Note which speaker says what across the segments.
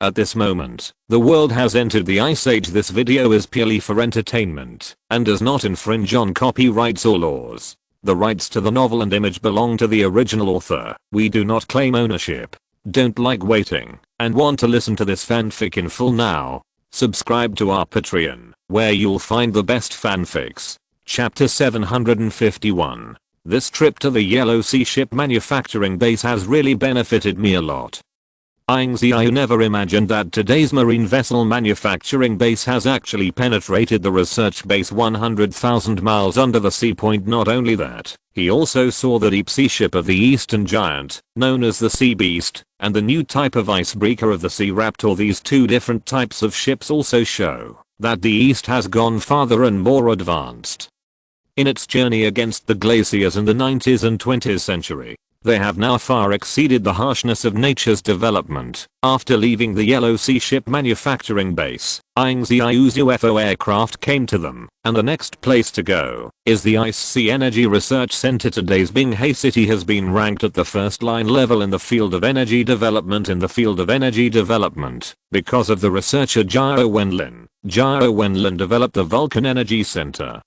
Speaker 1: At this moment, the world has entered the Ice Age. This video is purely for entertainment and does not infringe on copyrights or laws. The rights to the novel and image belong to the original author. We do not claim ownership. Don't like waiting and want to listen to this fanfic in full now? Subscribe to our Patreon, where you'll find the best fanfics. Chapter 751. This trip to the Yellow Sea ship manufacturing base has really benefited me a lot. Ying Ziyue never imagined that today's marine vessel manufacturing base has actually penetrated the research base 100,000 miles under the sea. Not only that, he also saw the deep sea ship of the Eastern Giant, known as the Sea Beast, and the new type of icebreaker of the Sea Raptor. These two different types of ships also show that the East has gone farther and more advanced. In its journey against the glaciers in the 90s and 20th century, they have now far exceeded the harshness of nature's development. After leaving the Yellow Sea ship manufacturing base, Ying Ziyue's UFO aircraft came to them, and the next place to go is the Ice Sea Energy Research Center. Today's Xihai City has been ranked at the first line level in the field of energy development because of the researcher Zhao Wenlin. Zhao Wenlin developed the Vulcan Energy Center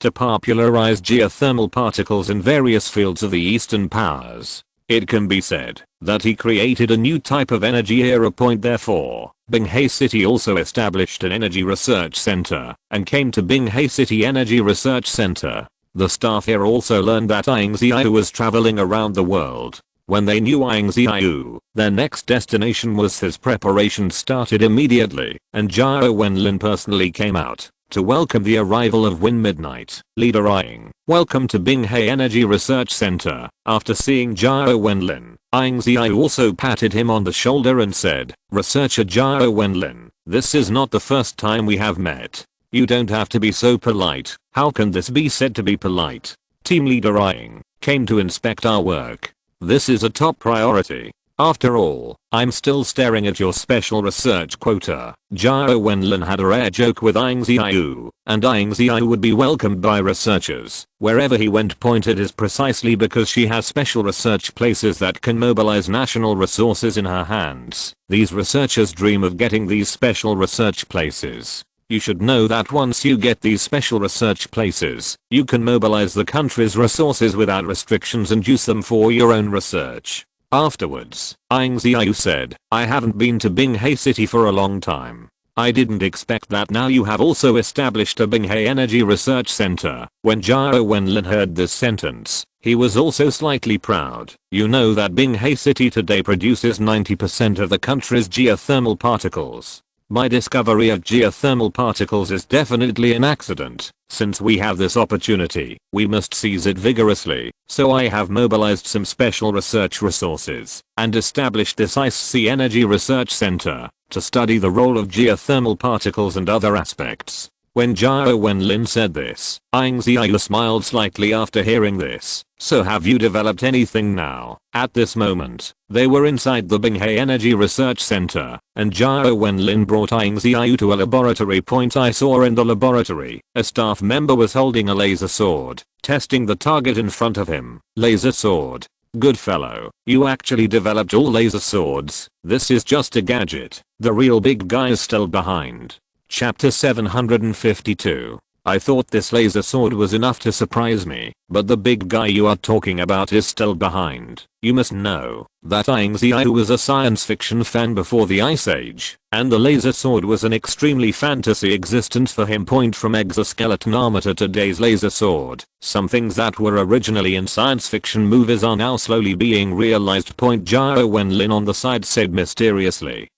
Speaker 1: to popularize geothermal particles in various fields of the Eastern powers. It can be said that he created a new type of energy era. Therefore, Xihai City also established an energy research center and came to Xihai City Energy Research Center. The staff here also learned that Ying Ziyue was traveling around the world. When they knew Ying Ziyue, their next destination was his. Preparations started immediately, and Zhao Wenlin personally came out to welcome the arrival of Win Midnight. Leader Ying, welcome to Xihai Energy Research Center. After seeing Zhao Wenlin, Ying Ziyue also patted him on the shoulder and said, "Researcher Zhao Wenlin, this is not the first time we have met. You don't have to be so polite." How can this be said to be polite? Team Leader Ying came to inspect our work. This is a top priority. After all, I'm still staring at your special research quota. Zhao Wenlin had a rare joke with Ying Ziyue, and Ying Ziyue would be welcomed by researchers wherever he went. It is precisely because she has special research places that can mobilize national resources in her hands. These researchers dream of getting these special research places. You should know that once you get these special research places, you can mobilize the country's resources without restrictions and use them for your own research. Afterwards, Ying Ziyue said, "I haven't been to Xihai City for a long time. I didn't expect that now you have also established a Xihai Energy Research Center." When Zhao Wenlin heard this sentence, he was also slightly proud. You know that Xihai City today produces 90% of the country's geothermal particles. My discovery of geothermal particles is definitely an accident. Since we have this opportunity, we must seize it vigorously. So I have mobilized some special research resources and established this Ice Sea Energy Research Center to study the role of geothermal particles and other aspects. When Zhao Wenlin said this, Ying Ziyue smiled slightly after hearing this. "So have you developed anything now?" At this moment, they were inside the Xihai Energy Research Center, and Zhao Wenlin brought Ying Ziyue to a laboratory. I saw in the laboratory, a staff member was holding a laser sword, testing the target in front of him. Laser sword. Good fellow, you actually developed all laser swords. This is just a gadget. The real big guy is still behind. Chapter 752. I thought this laser sword was enough to surprise me, but the big guy you are talking about is still behind. You must know that Ying Ziyue was a science fiction fan before the Ice Age, and the laser sword was an extremely fantasy existence for him. From exoskeleton armor to today's laser sword, some things that were originally in science fiction movies are now slowly being realized. Zhao Wenlin on the side said mysteriously.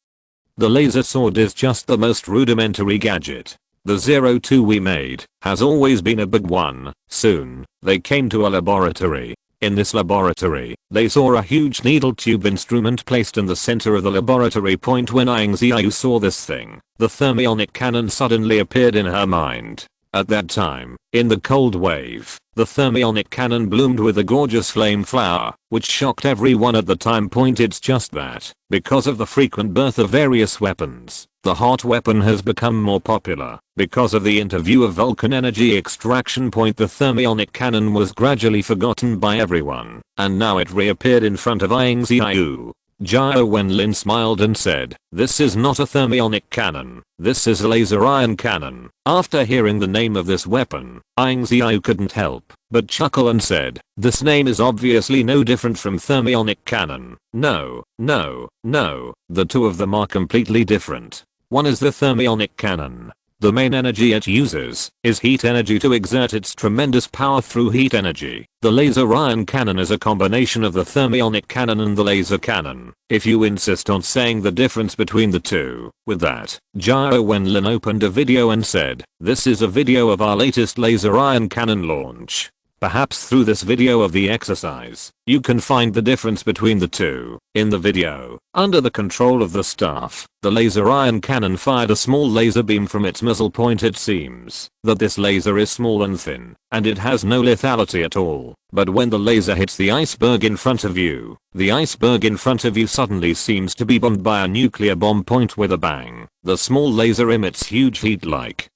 Speaker 1: The laser sword is just the most rudimentary gadget. The 02 we made has always been a big one. Soon, they came to a laboratory. In this laboratory, they saw a huge needle tube instrument placed in the center of the laboratory. When Ying Ziyue saw this thing, the thermionic cannon suddenly appeared in her mind. At that time, in the cold wave, the thermionic cannon bloomed with a gorgeous flame flower, which shocked everyone at the time. It's just that, because of the frequent birth of various weapons, the hot weapon has become more popular. Because of the interview of Vulcan energy extraction. The thermionic cannon was gradually forgotten by everyone, and now it reappeared in front of Ying Ziyue. Jiao Wenlin smiled and said, "This is not a thermionic cannon. This is a laser ion cannon." After hearing the name of this weapon, Ying Ziyue couldn't help but chuckle and said, "This name is obviously no different from thermionic cannon. No, no, no, the two of them are completely different. One is the thermionic cannon. The main energy it uses is heat energy to exert its tremendous power through heat energy. The laser ion cannon is a combination of the thermionic cannon and the laser cannon, if you insist on saying the difference between the two." With that, Jiao Wenlin opened a video and said, "This is a video of our latest laser ion cannon launch. Perhaps through this video of the exercise, you can find the difference between the two." In the video, under the control of the staff, the laser ion cannon fired a small laser beam from its muzzle point. It seems that this laser is small and thin, and it has no lethality at all. But when the laser hits the iceberg in front of you, the iceberg in front of you suddenly seems to be bombed by a nuclear bomb point with a bang. The small laser emits huge heat like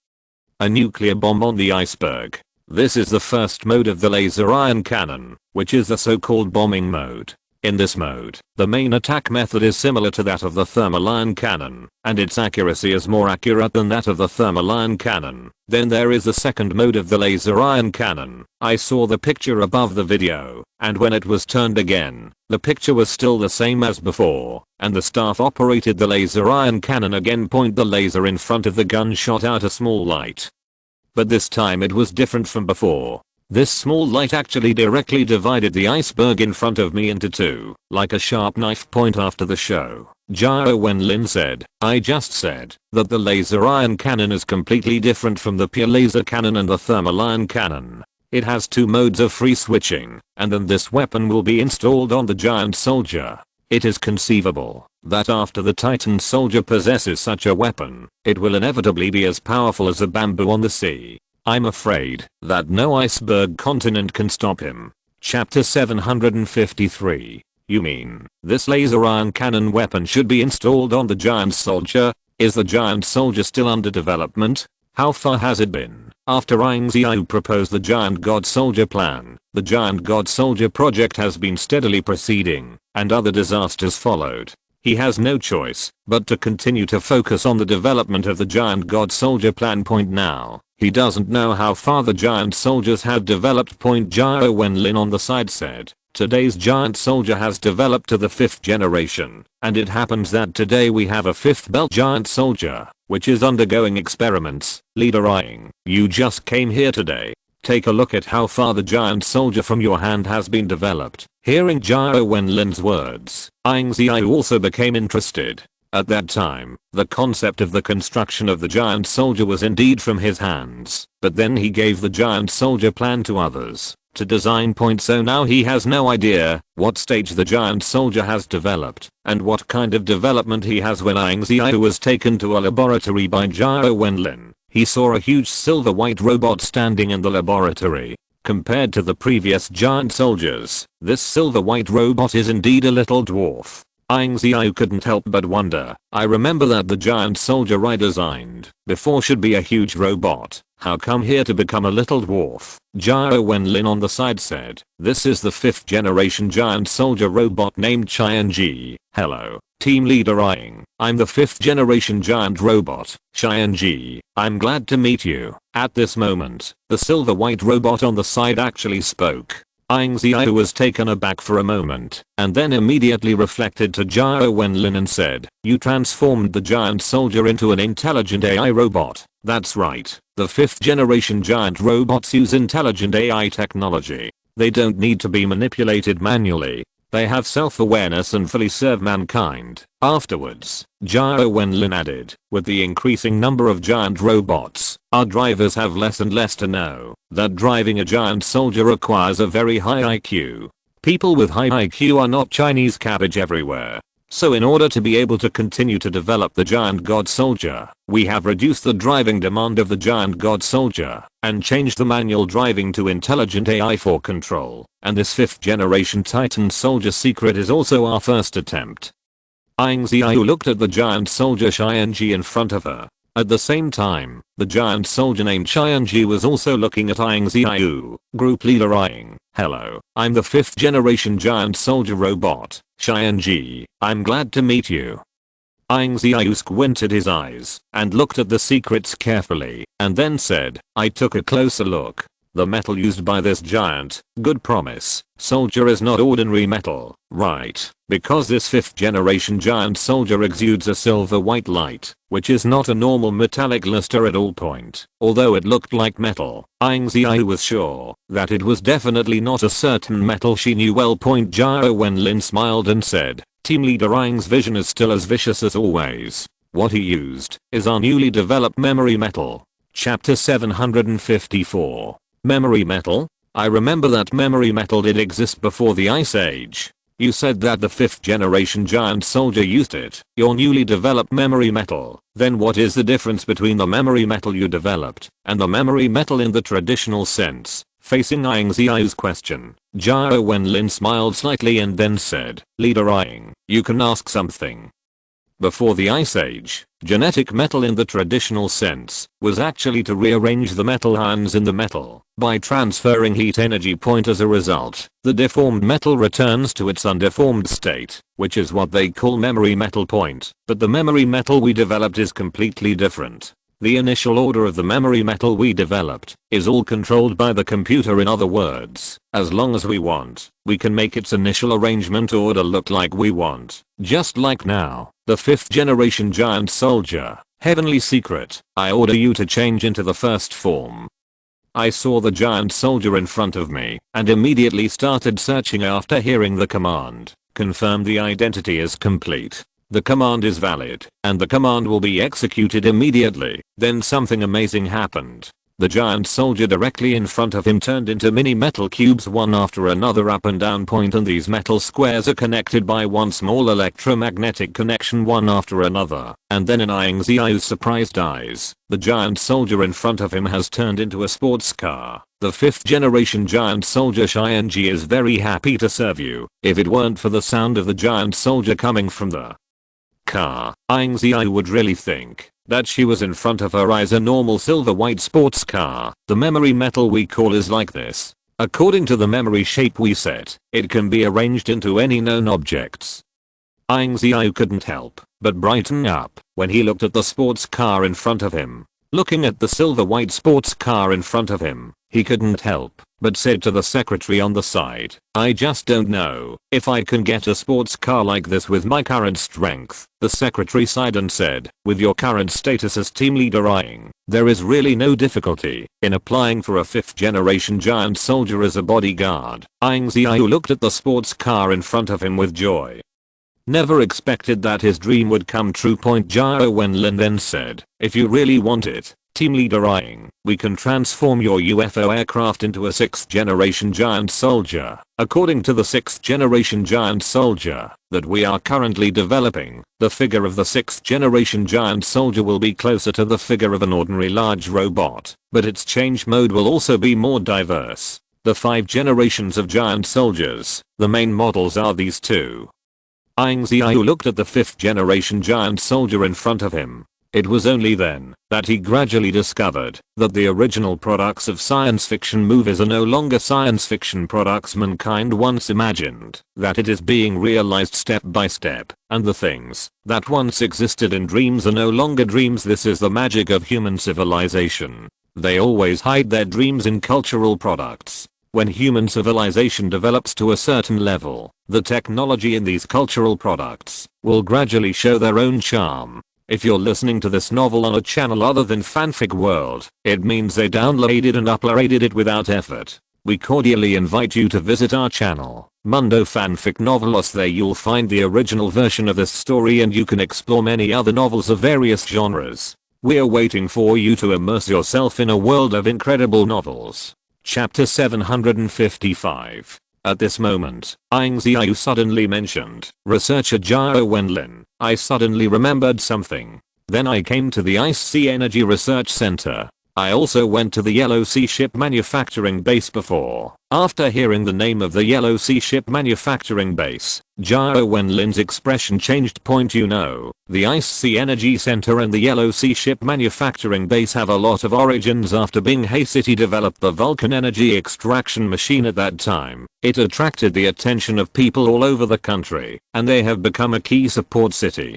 Speaker 1: a nuclear bomb on the iceberg. This is the first mode of the laser ion cannon, which is the so-called bombing mode. In this mode, the main attack method is similar to that of the thermal ion cannon, and its accuracy is more accurate than that of the thermal ion cannon. Then there is the second mode of the laser ion cannon. I saw the picture above the video, and when it was turned again, the picture was still the same as before, and the staff operated the laser ion cannon again. Point the laser in front of the gun, shot out a small light. But this time it was different from before. This small light actually directly divided the iceberg in front of me into two, like a sharp knife point. After the show, Jiao Wenlin said, "I just said that the laser ion cannon is completely different from the pure laser cannon and the thermal ion cannon. It has two modes of free switching, and then this weapon will be installed on the giant soldier. It is conceivable that after the Titan soldier possesses such a weapon, it will inevitably be as powerful as a bamboo on the sea. I'm afraid that no iceberg continent can stop him." Chapter 753. You mean this laser ion cannon weapon should be installed on the giant soldier? Is the giant soldier still under development? How far has it been? After Ying Ziyue proposed the giant god soldier plan, the giant god soldier project has been steadily proceeding, and other disasters followed. He has no choice but to continue to focus on the development of the giant god soldier plan. Now, he doesn't know how far the giant soldiers have developed. Jiao Wenlin on the side said, "Today's giant soldier has developed to the 5th generation, and it happens that today we have a 5th belt giant soldier, which is undergoing experiments." Leader Ying, you just came here today. Take a look at how far the giant soldier from your hand has been developed. Hearing Jiao Wenlin's words, Ying Ziyue also became interested. At that time, the concept of the construction of the giant soldier was indeed from his hands, but then he gave the giant soldier plan to others to design. So now he has no idea what stage the giant soldier has developed and what kind of development he has. When Ying Ziyue was taken to a laboratory by Jiao Wenlin, he saw a huge silver white robot standing in the laboratory. Compared to the previous giant soldiers, this silver white robot is indeed a little dwarf. Ying Ziyue couldn't help but wonder. I remember that the giant soldier I designed before should be a huge robot. How come here to become a little dwarf? Jiao Wenlin on the side said, "This is the 5th generation giant soldier robot named Qianji. Hello, team leader Ying. I'm the 5th generation giant robot, Qianji. I'm glad to meet you." At this moment, the silver white robot on the side actually spoke. Ying Ziyue was taken aback for a moment, and then immediately reflected to Jiao Wenlin and said, "You transformed the giant soldier into an intelligent AI robot." That's right, the 5th generation giant robots use intelligent AI technology. They don't need to be manipulated manually. They have self-awareness and fully serve mankind. Afterwards, Jiao Wenlin added, "With the increasing number of giant robots, our drivers have less and less to know that driving a giant soldier requires a very high IQ. People with high IQ are not Chinese cabbage everywhere. So in order to be able to continue to develop the giant god soldier, we have reduced the driving demand of the giant god soldier and changed the manual driving to intelligent AI for control. And this 5th generation Titan soldier secret is also our first attempt." Ying Ziyue looked at the giant soldier Qianji in front of her. At the same time, the giant soldier named Qianji was also looking at Ying Ziyue, group leader Ying. Hello, I'm the 5th generation giant soldier robot, Qianji. I'm glad to meet you. Ying Ziyue squinted his eyes and looked at the secrets carefully and then said, I took a closer look. The metal used by this giant, good promise, soldier is not ordinary metal, right? Because this 5th generation giant soldier exudes a silver white light, which is not a normal metallic luster at all point. Although it looked like metal, Ying Ziyue was sure that it was definitely not a certain metal she knew well. Zhao Wenlin smiled and said, Team Leader Ying's vision is still as vicious as always. What he used is our newly developed memory metal. Chapter 754. Memory metal? I remember that memory metal did exist before the Ice Age. You said that the 5th generation giant soldier used it, your newly developed memory metal. Then what is the difference between the memory metal you developed and the memory metal in the traditional sense? Facing Ying Ziyue's question, Zhao Wenlin smiled slightly and then said, Leader Ying, you can ask something. Before the Ice Age, genetic metal in the traditional sense was actually to rearrange the metal ions in the metal by transferring heat energy point. As a result, the deformed metal returns to its undeformed state, which is what they call memory metal point. But the memory metal we developed is completely different. The initial order of the memory metal we developed is all controlled by the computer. In other words, as long as we want, we can make its initial arrangement order look like we want. Just like now, the 5th generation giant soldier, heavenly secret, I order you to change into the first form. I saw the giant soldier in front of me and immediately started searching after hearing the command. Confirm the identity is complete. The command is valid, and the command will be executed immediately. Then something amazing happened. The giant soldier directly in front of him turned into mini metal cubes one after another up and down point, and these metal squares are connected by one small electromagnetic connection one after another. And then in Ying Ziyue's surprised eyes, the giant soldier in front of him has turned into a sports car. The 5th generation giant soldier Qianji is very happy to serve you. If it weren't for the sound of the giant soldier coming from the car, Ying Ziyue would really think that she was in front of her eyes a normal silver white sports car. The memory metal we call is like this. According to the memory shape we set, it can be arranged into any known objects. Ying Ziyue couldn't help but brighten up when he looked at the sports car in front of him. Looking at the silver white sports car in front of him, he couldn't help but said to the secretary on the side, I just don't know if I can get a sports car like this with my current strength. The secretary sighed and said, with your current status as team leader Ying, there is really no difficulty in applying for a 5th generation giant soldier as a bodyguard. Ying Ziyue looked at the sports car in front of him with joy. Never expected that his dream would come true. Zhao Wenlin then said, if you really want it, Team Leader Ying, we can transform your UFO aircraft into a 6th generation giant soldier. According to the 6th generation giant soldier that we are currently developing, the figure of the 6th generation giant soldier will be closer to the figure of an ordinary large robot, but its change mode will also be more diverse. The 5 generations of giant soldiers, the main models are these two. Ying Ziyue looked at the 5th generation giant soldier in front of him. It was only then that he gradually discovered that the original products of science fiction movies are no longer science fiction products mankind once imagined, that it is being realized step by step, and the things that once existed in dreams are no longer dreams. This is the magic of human civilization. They always hide their dreams in cultural products. When human civilization develops to a certain level, the technology in these cultural products will gradually show their own charm. If you're listening to this novel on a channel other than Fanfic World, it means they downloaded and uploaded it without effort. We cordially invite you to visit our channel, Mundo Fanfic Novelos. There you'll find the original version of this story and you can explore many other novels of various genres. We're waiting for you to immerse yourself in a world of incredible novels. Chapter 755. At this moment, Ying Ziyue suddenly mentioned researcher Zhao Wenlin. I suddenly remembered something. Then I came to the Ice Sea Energy Research Center. I also went to the Yellow Sea Ship Manufacturing Base before. After hearing the name of the Yellow Sea Ship Manufacturing Base, Zhao Wenlin's expression changed. You know, the Ice Sea Energy Center and the Yellow Sea Ship Manufacturing Base have a lot of origins. After Xihai City developed the Vulcan energy extraction machine at that time, it attracted the attention of people all over the country, and they have become a key support city,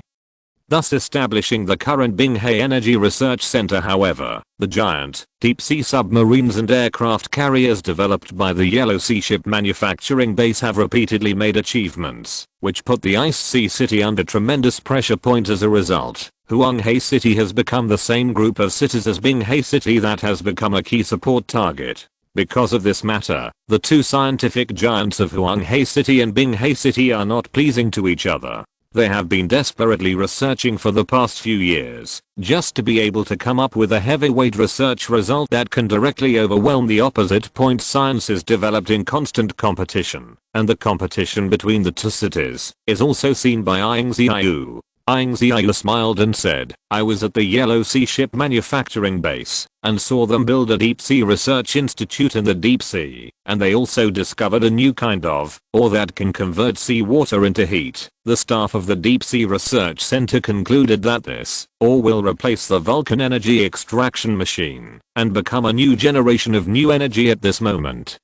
Speaker 1: thus establishing the current Xihai Energy Research Center. However, the giant, deep-sea submarines and aircraft carriers developed by the Yellow Sea Ship Manufacturing Base have repeatedly made achievements, which put the Ice Sea City under tremendous pressure. As a result, Xihai City has become the same group of cities as Xihai City that has become a key support target. Because of this matter, the two scientific giants of Xihai City and Xihai City are not pleasing to each other. They have been desperately researching for the past few years, just to be able to come up with a heavyweight research result that can directly overwhelm the opposite. Science is developed in constant competition, and the competition between the two cities is also seen by Ying Ziyue. Ying Ziyue smiled and said, "I was at the Yellow Sea Ship Manufacturing Base and saw them build a deep sea research institute in the deep sea, and they also discovered a new kind of ore that can convert seawater into heat." The staff of the Deep Sea Research Center concluded that this ore will replace the Vulcan energy extraction machine and become a new generation of new energy at this moment.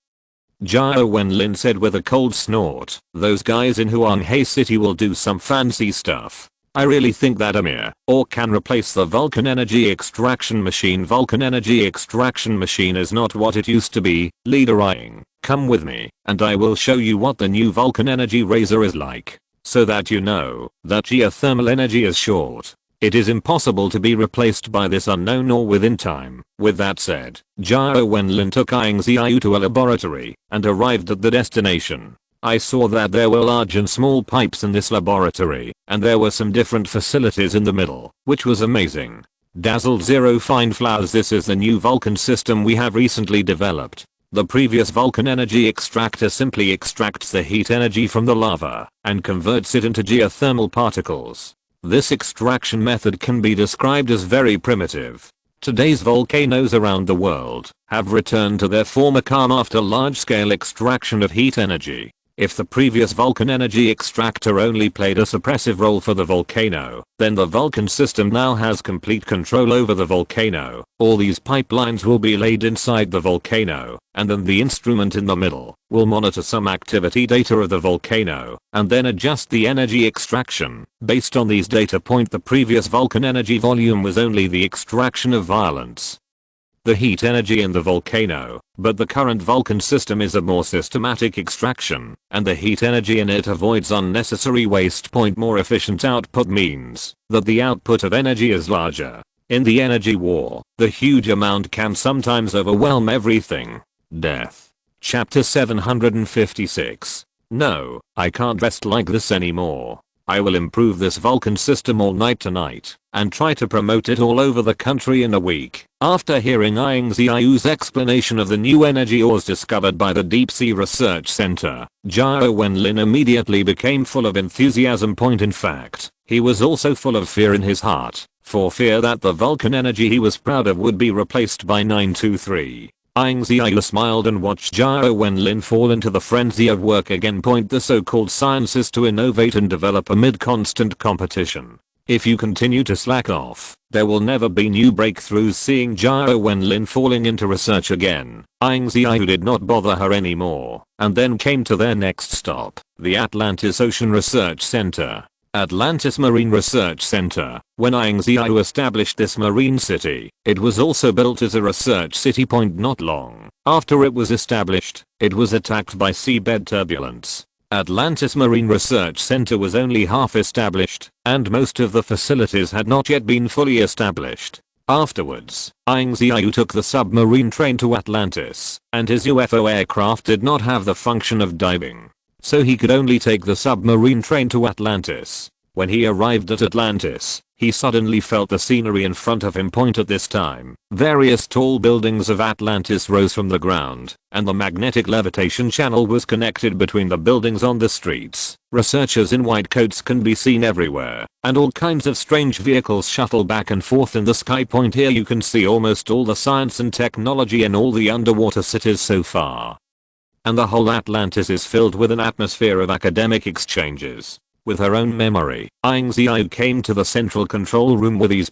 Speaker 1: Zhao Wenlin said with a cold snort, "Those guys in Xihai City will do some fancy stuff. I really think that a mere ore can replace the Vulcan energy extraction machine. Vulcan energy extraction machine is not what it used to be. Leader Ying, come with me, and I will show you what the new Vulcan energy razor is like, so that you know that geothermal energy is short. It is impossible to be replaced by this unknown ore within time." With that said, Zhao Wenlin took Ying Ziyue to a laboratory and arrived at the destination. I saw that there were large and small pipes in this laboratory, and there were some different facilities in the middle, which was amazing. Dazzled Zero Fine Flowers. This is the new Vulcan system we have recently developed. The previous Vulcan energy extractor simply extracts the heat energy from the lava and converts it into geothermal particles. This extraction method can be described as very primitive. Today's volcanoes around the world have returned to their former calm after large-scale extraction of heat energy. If the previous Vulcan energy extractor only played a suppressive role for the volcano, then the Vulcan system now has complete control over the volcano. All these pipelines will be laid inside the volcano, and then the instrument in the middle will monitor some activity data of the volcano, and then adjust the energy extraction. Based on these data point, the previous Vulcan energy volume was only the extraction of violence, the heat energy in the volcano, but the current Vulcan system is a more systematic extraction, and the heat energy in it avoids unnecessary waste. More efficient output means that the output of energy is larger. In the energy war, the huge amount can sometimes overwhelm everything. Death. Chapter 756. No, I can't rest like this anymore. I will improve this Vulcan system all night tonight, and try to promote it all over the country in a week. After hearing Ying Ziyue's explanation of the new energy ores discovered by the Deep Sea Research Center, Zhao Wenlin immediately became full of enthusiasm. In fact, he was also full of fear in his heart, for fear that the Vulcan energy he was proud of would be replaced by 923. Ying Ziyue smiled and watched Zhao Wenlin fall into the frenzy of work again. The so-called science is to innovate and develop amid constant competition. If you continue to slack off, there will never be new breakthroughs. Seeing Zhao Wenlin falling into research again, Ying Ziyue did not bother her anymore, and then came to their next stop, the Atlantis Ocean Research Center. Atlantis Marine Research Center. When Ying Ziyue established this marine city, it was also built as a research city. Not long after it was established, it was attacked by seabed turbulence. Atlantis Marine Research Center was only half established, and most of the facilities had not yet been fully established. Afterwards, Ying Ziyue took the submarine train to Atlantis, and his UFO aircraft did not have the function of diving, so he could only take the submarine train to Atlantis. When he arrived at Atlantis, he suddenly felt the scenery in front of him. At this time, various tall buildings of Atlantis rose from the ground, and the magnetic levitation channel was connected between the buildings on the streets. Researchers in white coats can be seen everywhere, and all kinds of strange vehicles shuttle back and forth in the sky. Here you can see almost all the science and technology in all the underwater cities so far. and the whole Atlantis is filled with an atmosphere of academic exchanges. With her own memory, Ying Ziyue came to the central control room with ease.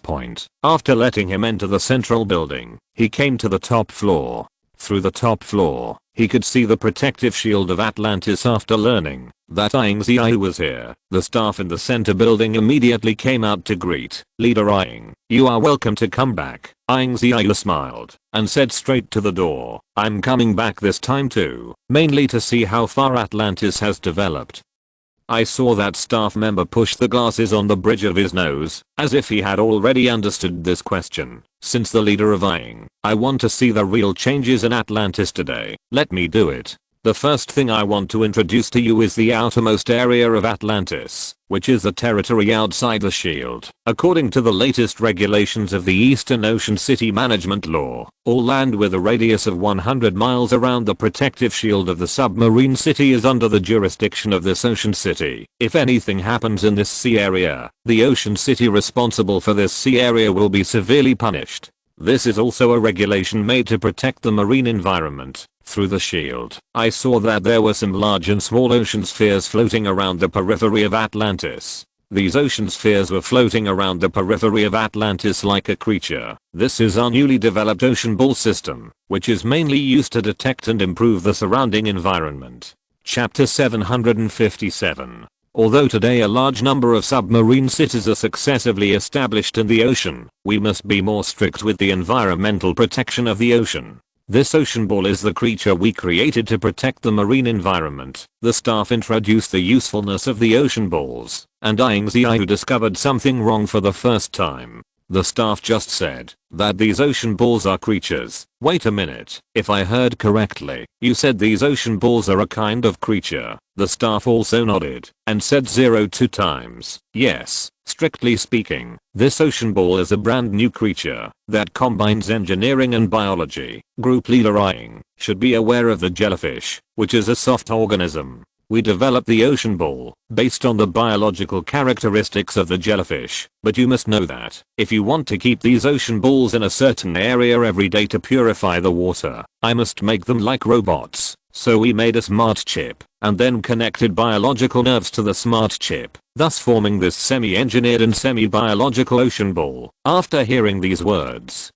Speaker 1: After letting him enter the central building, he came to the top floor. Through the top floor, he could see the protective shield of Atlantis. After learning that Ying Ziyue was here, the staff in the center building immediately came out to greet Leader Ying. "You are welcome to come back." Ying Ziyue smiled and said straight to the door, "I'm coming back this time too, mainly to see how far Atlantis has developed." I saw that staff member push the glasses on the bridge of his nose, as if he had already understood this question. Since the leader of Ying, I want to see the real changes in Atlantis today. Let me do it. The first thing I want to introduce to you is the outermost area of Atlantis, which is the territory outside the shield. According to the latest regulations of the Eastern Ocean City Management Law, all land with a radius of 100 miles around the protective shield of the submarine city is under the jurisdiction of this ocean city. If anything happens in this sea area, the ocean city responsible for this sea area will be severely punished. This is also a regulation made to protect the marine environment. Through the shield, I saw that there were some large and small ocean spheres floating around the periphery of Atlantis. These ocean spheres were floating around the periphery of Atlantis like a creature. This is our newly developed ocean ball system, which is mainly used to detect and improve the surrounding environment. Chapter 757. Although today a large number of submarine cities are successively established in the ocean, we must be more strict with the environmental protection of the ocean. This ocean ball is the creature we created to protect the marine environment. The staff introduced the usefulness of the ocean balls, and Ying Ziyue discovered something wrong for the first time. The staff just said that these ocean balls are creatures. Wait a minute, if I heard correctly, you said these ocean balls are a kind of creature. The staff also nodded and said 2 times. Yes, strictly speaking, this ocean ball is a brand new creature that combines engineering and biology. Group leader Ying should be aware of the jellyfish, which is a soft organism. We developed the ocean ball based on the biological characteristics of the jellyfish, but you must know that if you want to keep these ocean balls in a certain area every day to purify the water, I must make them like robots. So we made a smart chip and then connected biological nerves to the smart chip, thus forming this semi-engineered and semi-biological ocean ball. After hearing these words,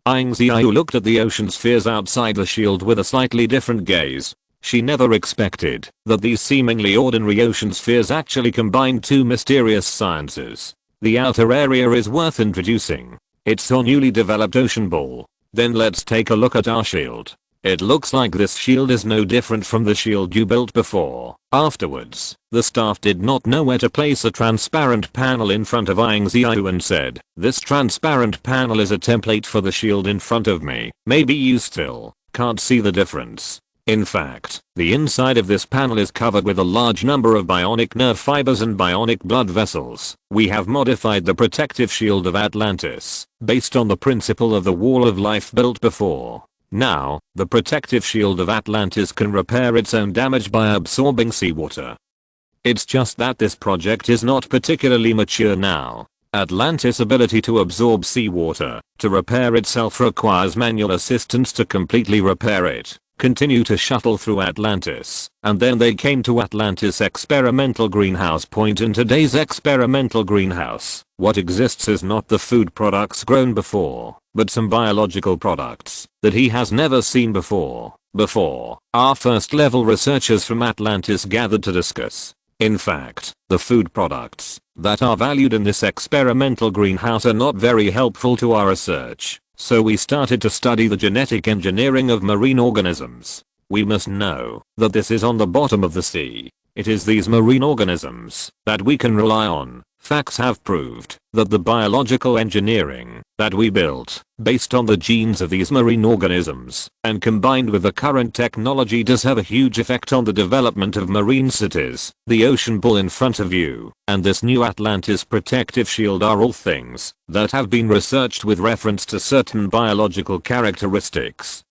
Speaker 1: Ying Ziyue looked at the ocean spheres outside the shield with a slightly different gaze. She never expected that these seemingly ordinary ocean spheres actually combine two mysterious sciences. The outer area is worth introducing. It's our newly developed ocean ball. Then let's take a look at our shield. It looks like this shield is no different from the shield you built before. Afterwards, the staff did not know where to place a transparent panel in front of Ying Ziyue and said, "This transparent panel is a template for the shield in front of me. Maybe you still can't see the difference." In fact, the inside of this panel is covered with a large number of bionic nerve fibers and bionic blood vessels. We have modified the protective shield of Atlantis based on the principle of the wall of life built before. Now, the protective shield of Atlantis can repair its own damage by absorbing seawater. It's just that this project is not particularly mature now. Atlantis' ability to absorb seawater to repair itself requires manual assistance to completely repair it. Continue to shuttle through Atlantis, and then they came to Atlantis experimental greenhouse. In today's experimental greenhouse, what exists is not the food products grown before, but some biological products that he has never seen before. Our first level researchers from Atlantis gathered to discuss. In fact, the food products that are valued in this experimental greenhouse are not very helpful to our research. So we started to study the genetic engineering of marine organisms. We must know that this is on the bottom of the sea. It is these marine organisms that we can rely on. Facts have proved that the biological engineering that we built based on the genes of these marine organisms and combined with the current technology does have a huge effect on the development of marine cities. The ocean ball in front of you and this new Atlantis protective shield are all things that have been researched with reference to certain biological characteristics.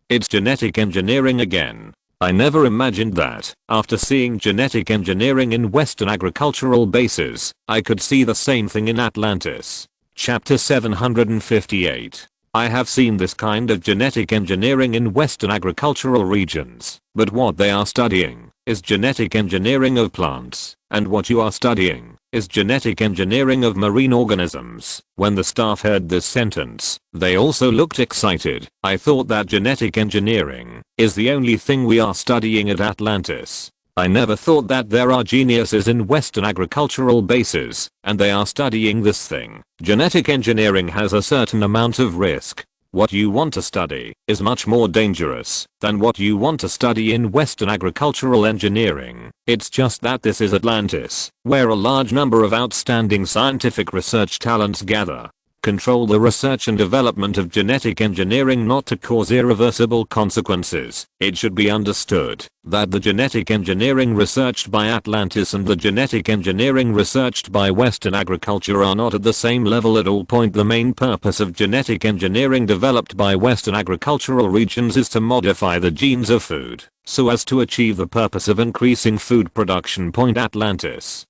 Speaker 1: It's genetic engineering again. I never imagined that, after seeing genetic engineering in Western agricultural bases, I could see the same thing in Atlantis. Chapter 758. I have seen this kind of genetic engineering in Western agricultural regions, but what they are studying is genetic engineering of plants, and what you are studying is genetic engineering of marine organisms. When the staff heard this sentence, they also looked excited. I thought that genetic engineering is the only thing we are studying at Atlantis. I never thought that there are geniuses in Western agricultural bases, and they are studying this thing. Genetic engineering has a certain amount of risk. What you want to study is much more dangerous than what you want to study in Western agricultural engineering. It's just that this is Atlantis, where a large number of outstanding scientific research talents gather. Control the research and development of genetic engineering not to cause irreversible consequences. It should be understood that the genetic engineering researched by Atlantis and the genetic engineering researched by Western agriculture are not at the same level at all. The main purpose of genetic engineering developed by Western agricultural regions is to modify the genes of food so as to achieve the purpose of increasing food production. Atlantis.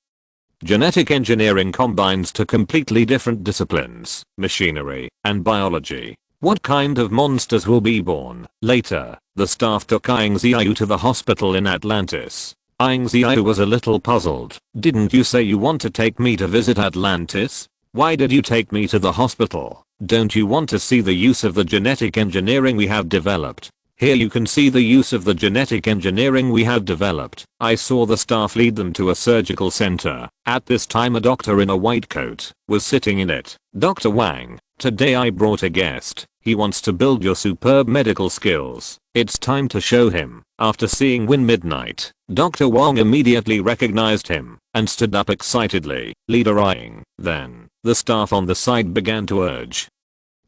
Speaker 1: Genetic engineering combines two completely different disciplines, machinery and biology. What kind of monsters will be born? Later, the staff took Ying Ziyue to the hospital in Atlantis. Ying Ziyue was a little puzzled. Didn't you say you want to take me to visit Atlantis? Why did you take me to the hospital? Don't you want to see the use of the genetic engineering we have developed? Here you can see the use of the genetic engineering we have developed. I saw the staff lead them to a surgical center. At this time a doctor in a white coat was sitting in it. Dr. Wang, today I brought a guest. He wants to build your superb medical skills. It's time to show him. After seeing Win Midnight, Dr. Wang immediately recognized him and stood up excitedly. Leader Ying. Then, the staff on the side began to urge.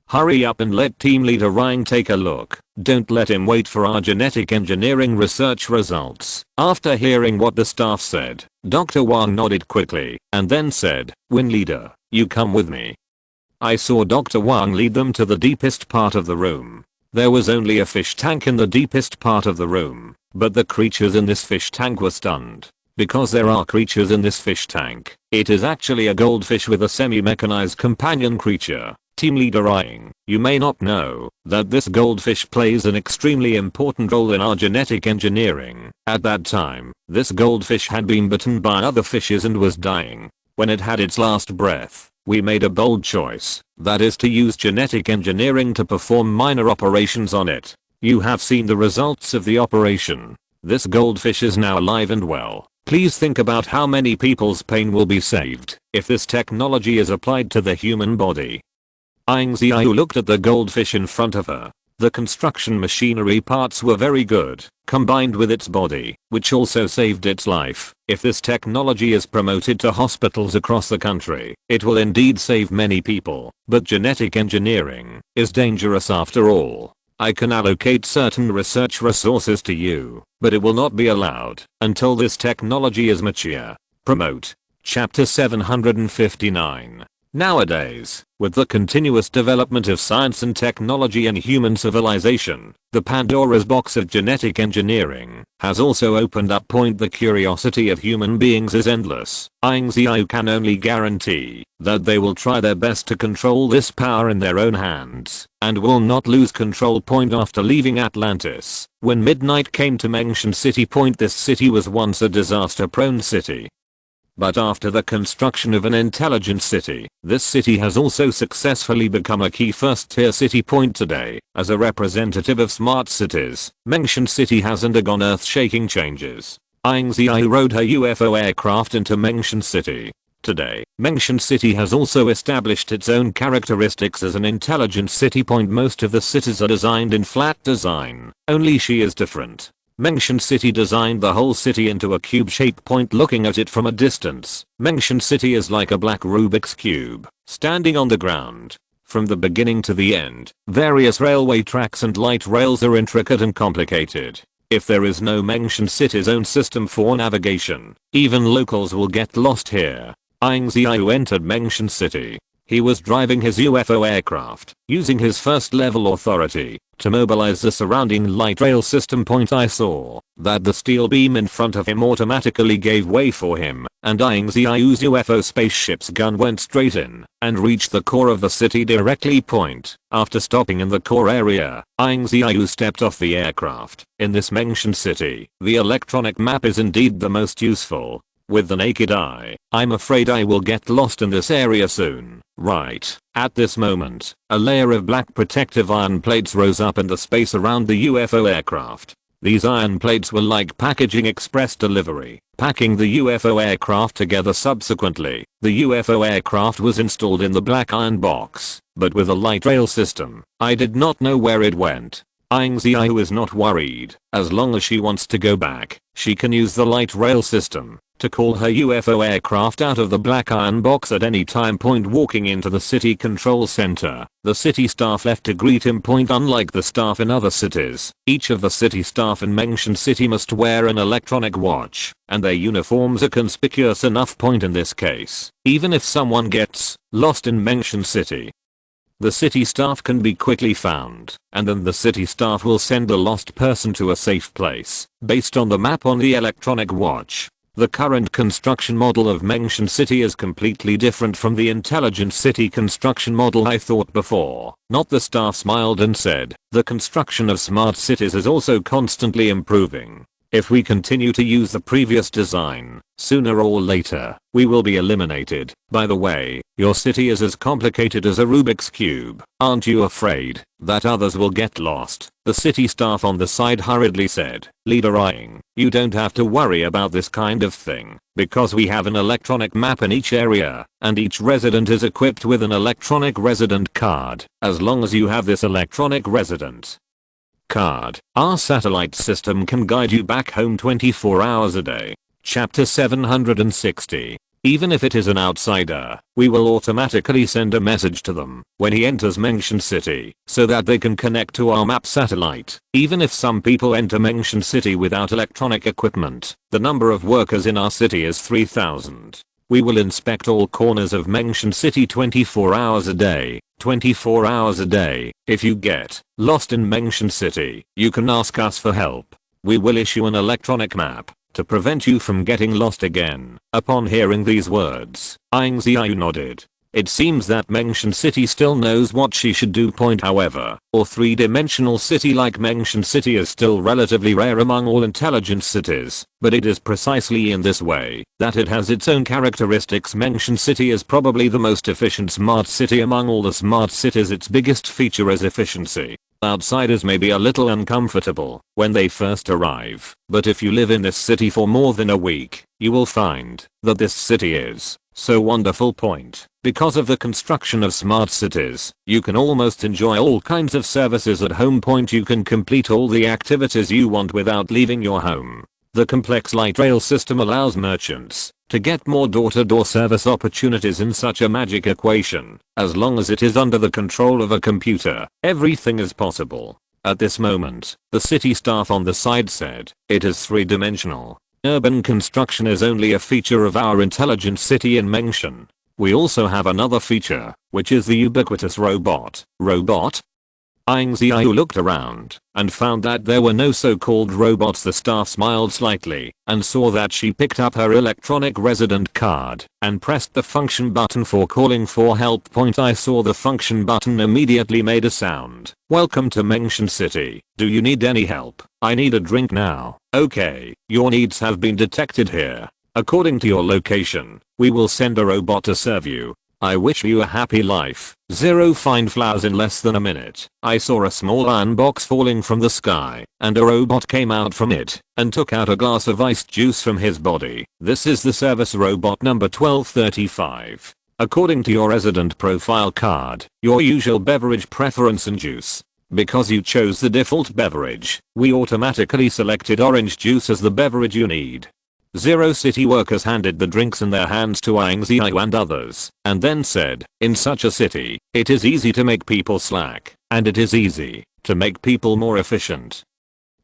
Speaker 1: Hurry up and let team leader Ying take a look. Don't let him wait for our genetic engineering research results. After hearing what the staff said, Dr. Wang nodded quickly and then said, Win leader, you come with me. I saw Dr. Wang lead them to the deepest part of the room. There was only a fish tank in the deepest part of the room, but the creatures in this fish tank were stunned. Because there are creatures in this fish tank, it is actually a goldfish with a semi-mechanized companion creature. Team leader Ying, you may not know that this goldfish plays an extremely important role in our genetic engineering. At that time, this goldfish had been bitten by other fishes and was dying. When it had its last breath, we made a bold choice, that is to use genetic engineering to perform minor operations on it. You have seen the results of the operation. This goldfish is now alive and well. Please think about how many people's pain will be saved if this technology is applied to the human body. Ying Ziyue looked at the goldfish in front of her. The construction machinery parts were very good, combined with its body, which also saved its life. If this technology is promoted to hospitals across the country, it will indeed save many people. But genetic engineering is dangerous after all. I can allocate certain research resources to you, but it will not be allowed until this technology is mature. Promote. Chapter 759. Nowadays, with the continuous development of science and technology and human civilization, the Pandora's box of genetic engineering has also opened up. The curiosity of human beings is endless. Ying Ziyue can only guarantee that they will try their best to control this power in their own hands and will not lose control. After leaving Atlantis, when midnight came to Mengshan City. This city was once a disaster-prone city. But after the construction of an intelligent city, this city has also successfully become a key first-tier city. Today, as a representative of smart cities, Mengshan City has undergone earth-shaking changes. Ying Ziyue rode her UFO aircraft into Mengshan City. Today, Mengshan City has also established its own characteristics as an intelligent city. Most of the cities are designed in flat design, only she is different. Mengshan City designed the whole city into a cube shape. Looking at it from a distance, Mengshan City is like a black Rubik's cube, standing on the ground. From the beginning to the end, various railway tracks and light rails are intricate and complicated. If there is no Mengshan City's own system for navigation, even locals will get lost here. Ying Ziyue entered Mengshan City. He was driving his UFO aircraft, using his first level authority To mobilize the surrounding light rail system. I saw that the steel beam in front of him automatically gave way for him, and Ying Ziyue's UFO spaceship's gun went straight in and reached the core of the city directly. After stopping in the core area, Ying Ziyue stepped off the aircraft. In this mentioned city, the electronic map is indeed the most useful. With the naked eye, I'm afraid I will get lost in this area soon. Right at this moment, a layer of black protective iron plates rose up in the space around the UFO aircraft. These iron plates were like packaging express delivery, packing the UFO aircraft together. Subsequently, the UFO aircraft was installed in the black iron box, but with a light rail system. I did not know where it went. Ying Ziyue is not worried. As long as she wants to go back, she can use the light rail system to call her UFO aircraft out of the black iron box at any time. Walking into the city control center, the city staff left to greet him. Unlike the staff in other cities, each of the city staff in mentioned city must wear an electronic watch, and their uniforms are conspicuous enough. In this case, even if someone gets lost in mentioned city, the city staff can be quickly found, and then the city staff will send the lost person to a safe place based on the map on the electronic watch. The current construction model of mentioned city is completely different from the intelligent city construction model I thought before. Not. The staff smiled and said, the construction of smart cities is also constantly improving. If we continue to use the previous design, sooner or later, we will be eliminated. By the way, your city is as complicated as a Rubik's Cube. Aren't you afraid that others will get lost? The city staff on the side hurriedly said, Leader Ying, you don't have to worry about this kind of thing, because we have an electronic map in each area, and each resident is equipped with an electronic resident card. As long as you have this electronic resident card, our satellite system can guide you back home 24 hours a day. Chapter 760. Even if it is an outsider, we will automatically send a message to them when he enters mentioned city, so that they can connect to our map satellite. Even if some people enter mentioned city without electronic equipment, the number of workers in our city is 3,000. We will inspect all corners of mentioned city 24 hours a day. 24 hours a day. If you get lost in mentioned city, you can ask us for help. We will issue an electronic map to prevent you from getting lost again. Upon hearing these words, Ying Ziyue nodded. It seems that mentioned city still knows what she should do. However, a three-dimensional city like mentioned city is still relatively rare among all intelligent cities, but it is precisely in this way that it has its own characteristics. Mentioned city is probably the most efficient smart city among all the smart cities. Its biggest feature is efficiency. Outsiders may be a little uncomfortable when they first arrive, but if you live in this city for more than a week, you will find that this city is so wonderful. Because of the construction of smart cities, you can almost enjoy all kinds of services at home. You can complete all the activities you want without leaving your home. The complex light rail system allows merchants to get more door-to-door service opportunities in such a magic equation. As long as it is under the control of a computer, everything is possible. At this moment, the city staff on the side said, it is three-dimensional. Urban construction is only a feature of our intelligent city in mention. We also have another feature, which is the ubiquitous robot. Robot? Ying Ziyue looked around and found that there were no so-called robots. The staff smiled slightly and saw that she picked up her electronic resident card and pressed the function button for calling for help. I saw the function button immediately made a sound. Welcome to mentioned city. Do you need any help? I need a drink now. Okay, your needs have been detected here. According to your location, we will send a robot to serve you. I wish you a happy life. 0 Find flowers in less than a minute. I saw a small iron box falling from the sky, and a robot came out from it and took out a glass of iced juice from his body. This is the service robot number 1235. According to your resident profile card, your usual beverage preference and juice. Because you chose the default beverage, we automatically selected orange juice as the beverage you need. 0 City workers handed the drinks in their hands to Ying Ziyue and others, and then said, in such a city, it is easy to make people slack, and it is easy to make people more efficient.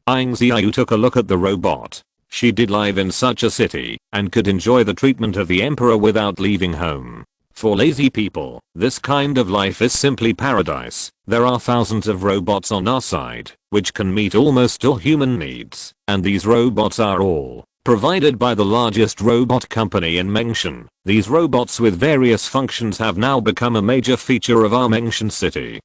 Speaker 1: Ying Ziyue took a look at the robot. She did live in such a city, and could enjoy the treatment of the emperor without leaving home. For lazy people, this kind of life is simply paradise. There are thousands of robots on our side, which can meet almost all human needs, and these robots are all provided by the largest robot company in Mengshan. These robots with various functions have now become a major feature of our Mengshan city.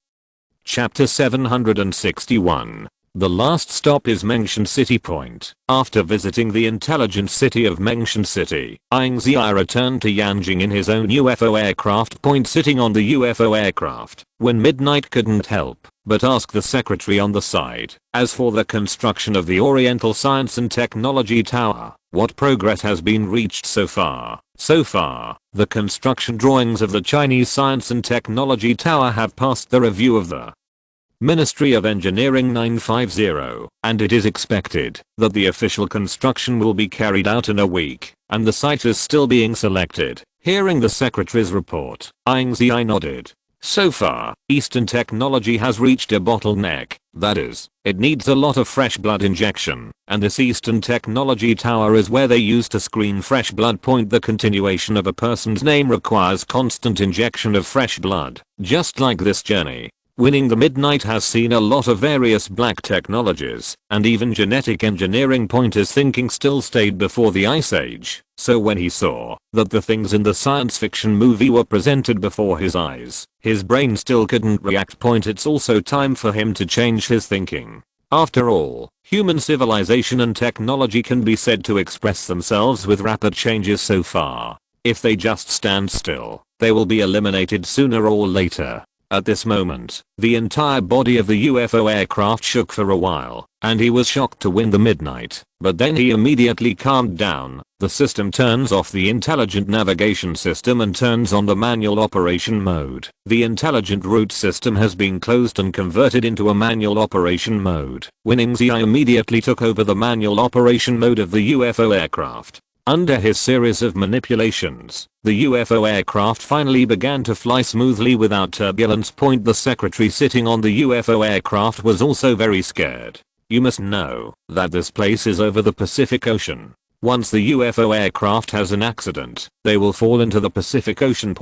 Speaker 1: Chapter 761. The last stop is Mengshan City Point. After visiting the intelligent city of Mengshan City, Ying Ziyue returned to Yanjing in his own UFO aircraft point. Sitting on the UFO aircraft, when Midnight couldn't help but ask the secretary on the side, as for the construction of the Oriental Science and Technology Tower, what progress has been reached so far? So far, the construction drawings of the Chinese Science and Technology Tower have passed the review of the Ministry of Engineering 950, and it is expected that the official construction will be carried out in a week, and the site is still being selected. Hearing the secretary's report, Ying Ziyue nodded. So far, Eastern technology has reached a bottleneck, that is, it needs a lot of fresh blood injection, and this Eastern technology tower is where they use to screen fresh blood. The continuation of a person's name requires constant injection of fresh blood, just like this journey. Winning the Midnight has seen a lot of various black technologies, and even genetic engineering. His thinking still stayed before the Ice Age, so when he saw that the things in the science fiction movie were presented before his eyes, his brain still couldn't react. It's also time for him to change his thinking. After all, human civilization and technology can be said to express themselves with rapid changes so far. If they just stand still, they will be eliminated sooner or later. At this moment, the entire body of the UFO aircraft shook for a while, and he was shocked to win the Midnight, but then he immediately calmed down. The system turns off the intelligent navigation system and turns on the manual operation mode. The intelligent route system has been closed and converted into a manual operation mode. Ying Ziyue immediately took over the manual operation mode of the UFO aircraft. Under his series of manipulations, the UFO aircraft finally began to fly smoothly without turbulence. The secretary sitting on the UFO aircraft was also very scared. You must know that this place is over the Pacific Ocean. Once the UFO aircraft has an accident, they will fall into the Pacific Ocean.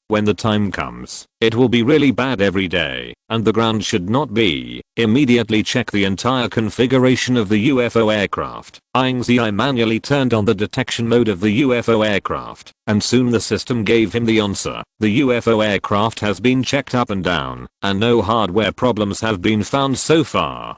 Speaker 1: When the time comes, it will be really bad every day, and the ground should not be. Immediately check the entire configuration of the UFO aircraft. Ying Ziyue manually turned on the detection mode of the UFO aircraft, and soon the system gave him the answer. The UFO aircraft has been checked up and down, and no hardware problems have been found so far.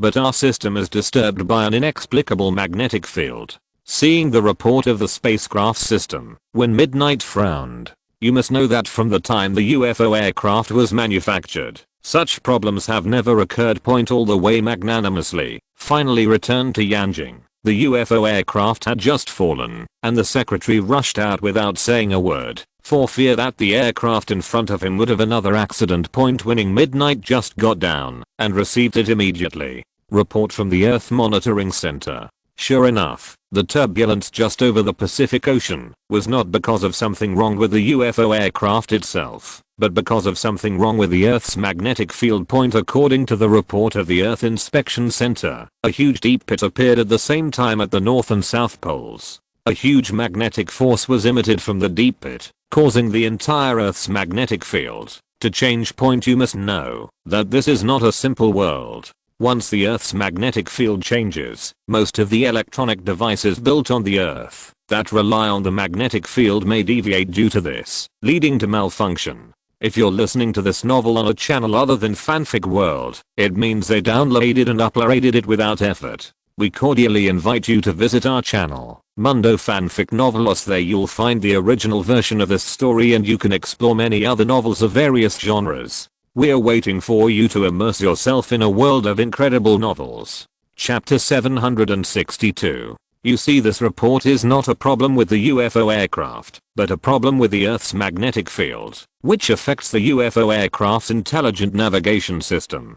Speaker 1: But our system is disturbed by an inexplicable magnetic field. Seeing the report of the spacecraft system, when Midnight frowned. You must know that from the time the UFO aircraft was manufactured, such problems have never occurred. All the way magnanimously, finally returned to Yanjing. The UFO aircraft had just fallen, and the secretary rushed out without saying a word, for fear that the aircraft in front of him would have another accident. Winning Midnight just got down, and received it immediately. Report from the Earth Monitoring Center. Sure enough, the turbulence just over the Pacific Ocean was not because of something wrong with the UFO aircraft itself, but because of something wrong with the Earth's magnetic field. According to the report of the Earth Inspection Center, a huge deep pit appeared at the same time at the North and South poles. A huge magnetic force was emitted from the deep pit, causing the entire Earth's magnetic field to change. You must know that this is not a simple world. Once the Earth's magnetic field changes, most of the electronic devices built on the Earth that rely on the magnetic field may deviate due to this, leading to malfunction. If you're listening to this novel on a channel other than Fanfic World, it means they downloaded and uploaded it without effort. We cordially invite you to visit our channel, Mundo Fanfic Novelos. There you'll find the original version of this story, and you can explore many other novels of various genres. We're waiting for you to immerse yourself in a world of incredible novels. Chapter 762. You see, this report is not a problem with the UFO aircraft, but a problem with the Earth's magnetic field, which affects the UFO aircraft's intelligent navigation system.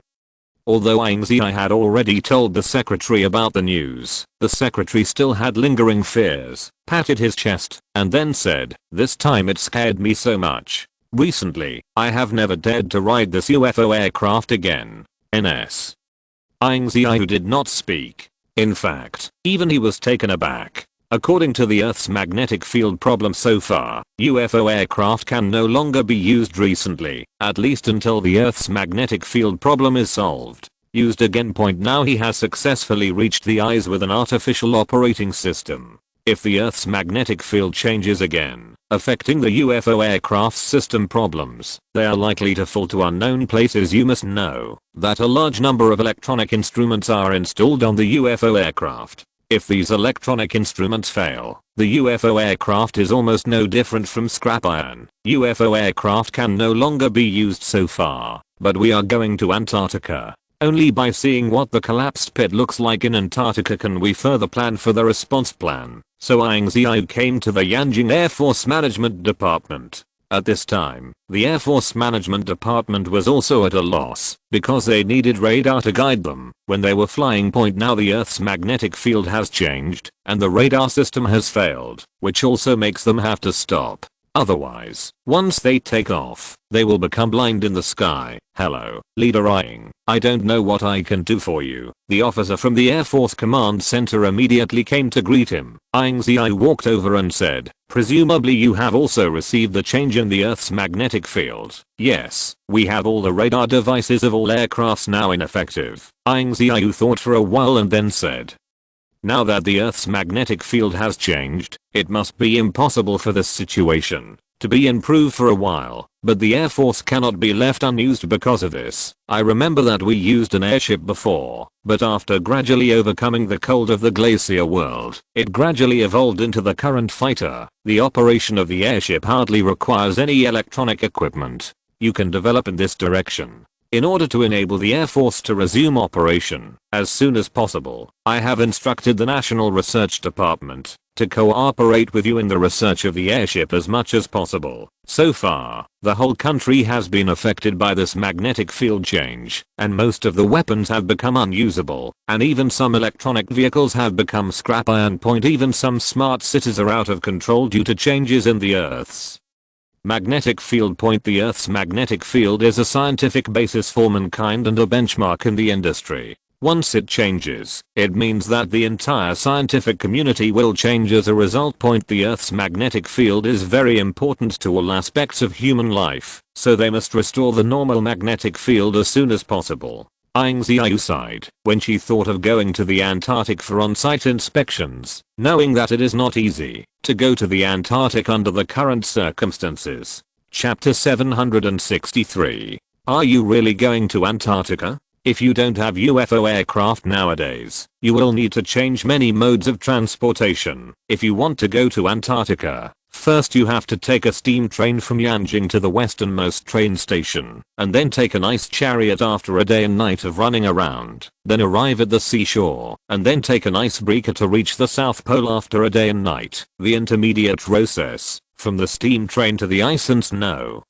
Speaker 1: Although Ying Ziyue had already told the secretary about the news, the secretary still had lingering fears, patted his chest, and then said, "This time it scared me so much. Recently, I have never dared to ride this UFO aircraft again." NS. Ying Ziyue did not speak. In fact, even he was taken aback. According to the Earth's magnetic field problem so far, UFO aircraft can no longer be used recently, at least until the Earth's magnetic field problem is solved. Used again. Now he has successfully reached the eyes with an artificial operating system. If the Earth's magnetic field changes again, affecting the UFO aircraft's system problems, they are likely to fall to unknown places. You must know that a large number of electronic instruments are installed on the UFO aircraft. If these electronic instruments fail, the UFO aircraft is almost no different from scrap iron. UFO aircraft can no longer be used so far, but we are going to Antarctica. Only by seeing what the collapsed pit looks like in Antarctica can we further plan for the response plan. So Ying Ziyue came to the Yanjing Air Force Management Department. At this time, the Air Force Management Department was also at a loss, because they needed radar to guide them when they were flying. Now the Earth's magnetic field has changed, and the radar system has failed, which also makes them have to stop. Otherwise, once they take off, they will become blind in the sky. Hello, Leader Ying. I don't know what I can do for you. The officer from the Air Force Command Center immediately came to greet him. Ying Ziyue walked over and said, presumably you have also received the change in the Earth's magnetic field. Yes, we have all the radar devices of all aircrafts now ineffective. Ying Ziyue thought for a while and then said, now that the Earth's magnetic field has changed, it must be impossible for this situation to be improved for a while, but the Air Force cannot be left unused because of this. I remember that we used an airship before, but after gradually overcoming the cold of the glacier world, it gradually evolved into the current fighter. The operation of the airship hardly requires any electronic equipment. You can develop in this direction. In order to enable the Air Force to resume operation as soon as possible, I have instructed the National Research Department to cooperate with you in the research of the airship as much as possible. So far, the whole country has been affected by this magnetic field change, and most of the weapons have become unusable, and even some electronic vehicles have become scrap iron. Even some smart cities are out of control due to changes in the Earth's magnetic field. The Earth's magnetic field is a scientific basis for mankind and a benchmark in the industry. Once it changes, it means that the entire scientific community will change as a result. The Earth's magnetic field is very important to all aspects of human life, so they must restore the normal magnetic field as soon as possible. Ying Ziyue sighed when she thought of going to the Antarctic for on-site inspections, knowing that it is not easy to go to the Antarctic under the current circumstances. Chapter 763. Are you really going to Antarctica? If you don't have UFO aircraft nowadays, you will need to change many modes of transportation. If you want to go to Antarctica, first you have to take a steam train from Yanjing to the westernmost train station, and then take an ice chariot after a day and night of running around, then arrive at the seashore, and then take an icebreaker to reach the South Pole after a day and night. The intermediate process, from the steam train to the ice and snow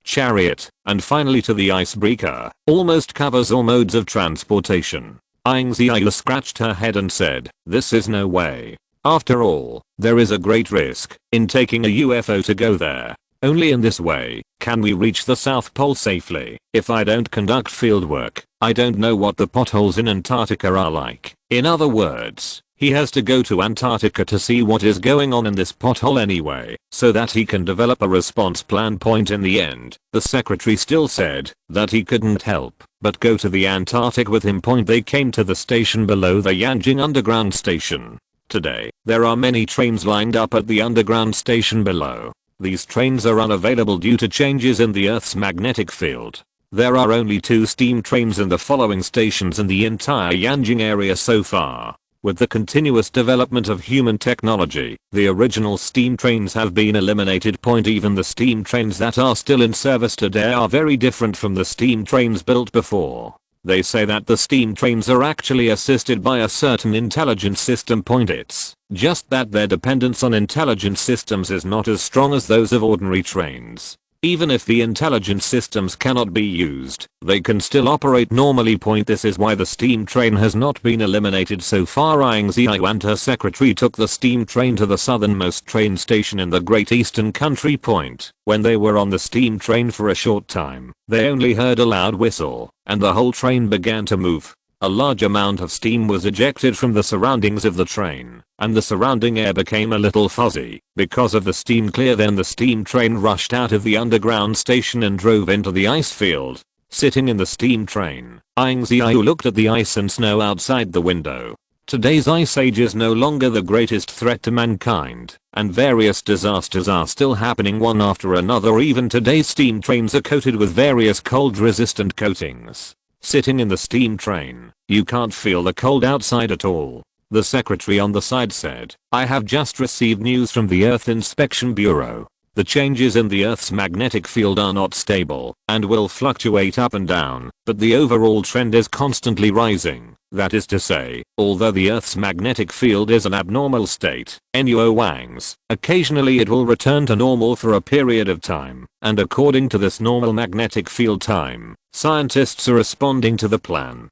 Speaker 1: chariot, and finally to the icebreaker, almost covers all modes of transportation. Ying Ziyue scratched her head and said, this is no way. After all, there is a great risk in taking a UFO to go there. Only in this way can we reach the South Pole safely. If I don't conduct field work, I don't know what the potholes in Antarctica are like. In other words, he has to go to Antarctica to see what is going on in this pothole anyway, so that he can develop a response plan. In the end, the secretary still said that he couldn't help but go to the Antarctic with him. They came to the station below the Yanjing underground station. Today, there are many trains lined up at the underground station below. These trains are unavailable due to changes in the Earth's magnetic field. There are only 2 steam trains in the following stations in the entire Yanjing area so far. With the continuous development of human technology, the original steam trains have been eliminated. Even the steam trains that are still in service today are very different from the steam trains built before. They say that the steam trains are actually assisted by a certain intelligence system. It's just that their dependence on intelligence systems is not as strong as those of ordinary trains. Even if the intelligence systems cannot be used, they can still operate normally. This is why the steam train has not been eliminated so far. Ying Ziyue and her secretary took the steam train to the southernmost train station in the Great Eastern Country. When they were on the steam train for a short time, they only heard a loud whistle, and the whole train began to move. a large amount of steam was ejected from the surroundings of the train, and the surrounding air became a little fuzzy because of the steam clear. Then the steam train rushed out of the underground station and drove into the ice field. Sitting in the steam train, Ying Ziyue looked at the ice and snow outside the window. Today's ice age is no longer the greatest threat to mankind, and various disasters are still happening one after another. Even today's steam trains are coated with various cold-resistant coatings. Sitting in the steam train, you can't feel the cold outside at all. The secretary on the side said, "I have just received news from the Earth Inspection Bureau. The changes in the Earth's magnetic field are not stable and will fluctuate up and down, but the overall trend is constantly rising. That is to say, although the Earth's magnetic field is an abnormal state, NUOWANGS, occasionally it will return to normal for a period of time, and according to this normal magnetic field time, scientists are responding to the plan."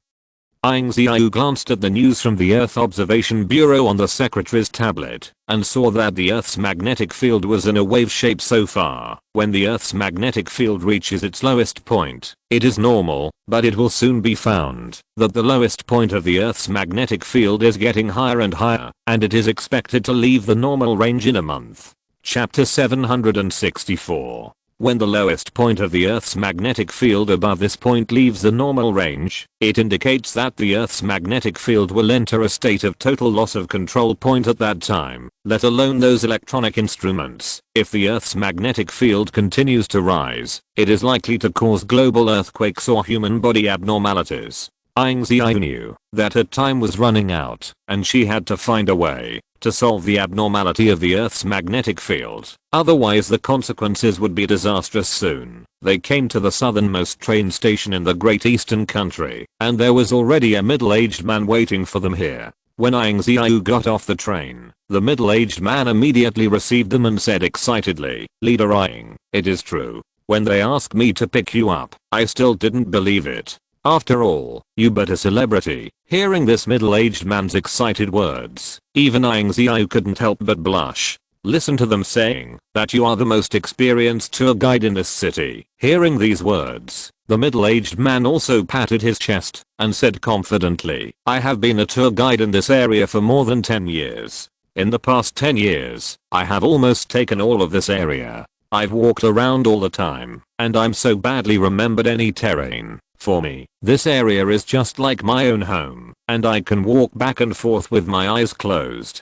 Speaker 1: Ying Ziyue glanced at the news from the Earth Observation Bureau on the secretary's tablet and saw that the Earth's magnetic field was in a wave shape so far. When the Earth's magnetic field reaches its lowest point, it is normal, but it will soon be found that the lowest point of the Earth's magnetic field is getting higher and higher, and it is expected to leave the normal range in a month. Chapter 764. When the lowest point of the Earth's magnetic field above this point leaves the normal range, it indicates that the Earth's magnetic field will enter a state of total loss of control point at that time, let alone those electronic instruments. If the Earth's magnetic field continues to rise, it is likely to cause global earthquakes or human body abnormalities. Ying Ziyue knew that her time was running out, and she had to find a way to solve the abnormality of the Earth's magnetic field. Otherwise the consequences would be disastrous soon. They came to the southernmost train station in the Great Eastern Country, and there was already a middle-aged man waiting for them here. When Ying Ziyue got off the train, the middle-aged man immediately received them and said excitedly, "Leader Ying, it is true. When they asked me to pick you up, I still didn't believe it. After all, you but a celebrity." Hearing this middle-aged man's excited words, even Ying Ziyue couldn't help but blush. Listen to them saying that you are the most experienced tour guide in this city. Hearing these words, the middle-aged man also patted his chest and said confidently, "I have been a tour guide in this area for more than 10 years. In the past 10 years, I have almost taken all of this area. I've walked around all the time, and I'm so badly remembered any terrain. For me, this area is just like my own home, and I can walk back and forth with my eyes closed.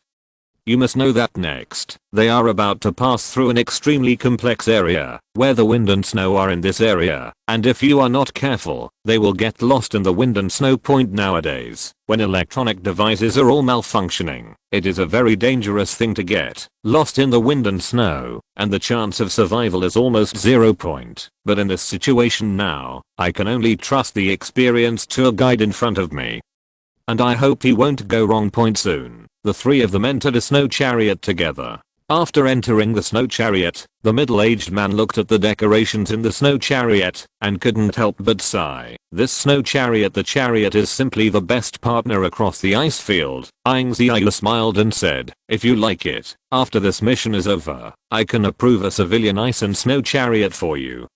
Speaker 1: You must know that next, they are about to pass through an extremely complex area, where the wind and snow are in this area, and if you are not careful, they will get lost in the wind and snow point. Nowadays, when electronic devices are all malfunctioning, it is a very dangerous thing to get lost in the wind and snow, and the chance of survival is almost 0. But in this situation now, I can only trust the experienced tour guide in front of me. And I hope he won't go wrong. Soon, the three of them entered a snow chariot together. After entering the snow chariot, the middle-aged man looked at the decorations in the snow chariot and couldn't help but sigh. This snow chariot, the chariot is simply the best partner across the ice field. Ying Ziyue smiled and said, "If you like it, after this mission is over, I can approve a civilian ice and snow chariot for you."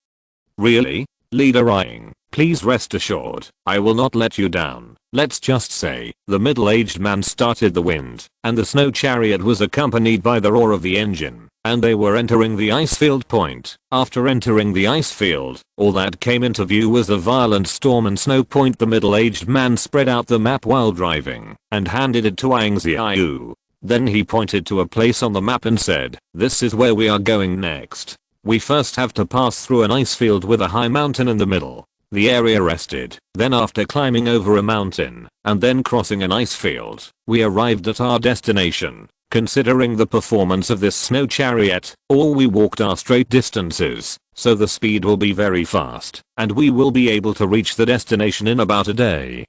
Speaker 1: "Really? Leader Ying, please rest assured, I will not let you down. Let's just say, the middle-aged man started the wind, and the snow chariot was accompanied by the roar of the engine, and they were entering the ice field point. After entering the ice field, all that came into view was a violent storm and snow point. The middle-aged man spread out the map while driving, and handed it to Ying Ziyue. Then he pointed to a place on the map and said, "This is where we are going next. We first have to pass through an ice field with a high mountain in the middle." The area rested. Then after climbing over a mountain, and then crossing an ice field, we arrived at our destination. Considering the performance of this snow chariot, all we walked are straight distances, so the speed will be very fast, and we will be able to reach the destination in about a day.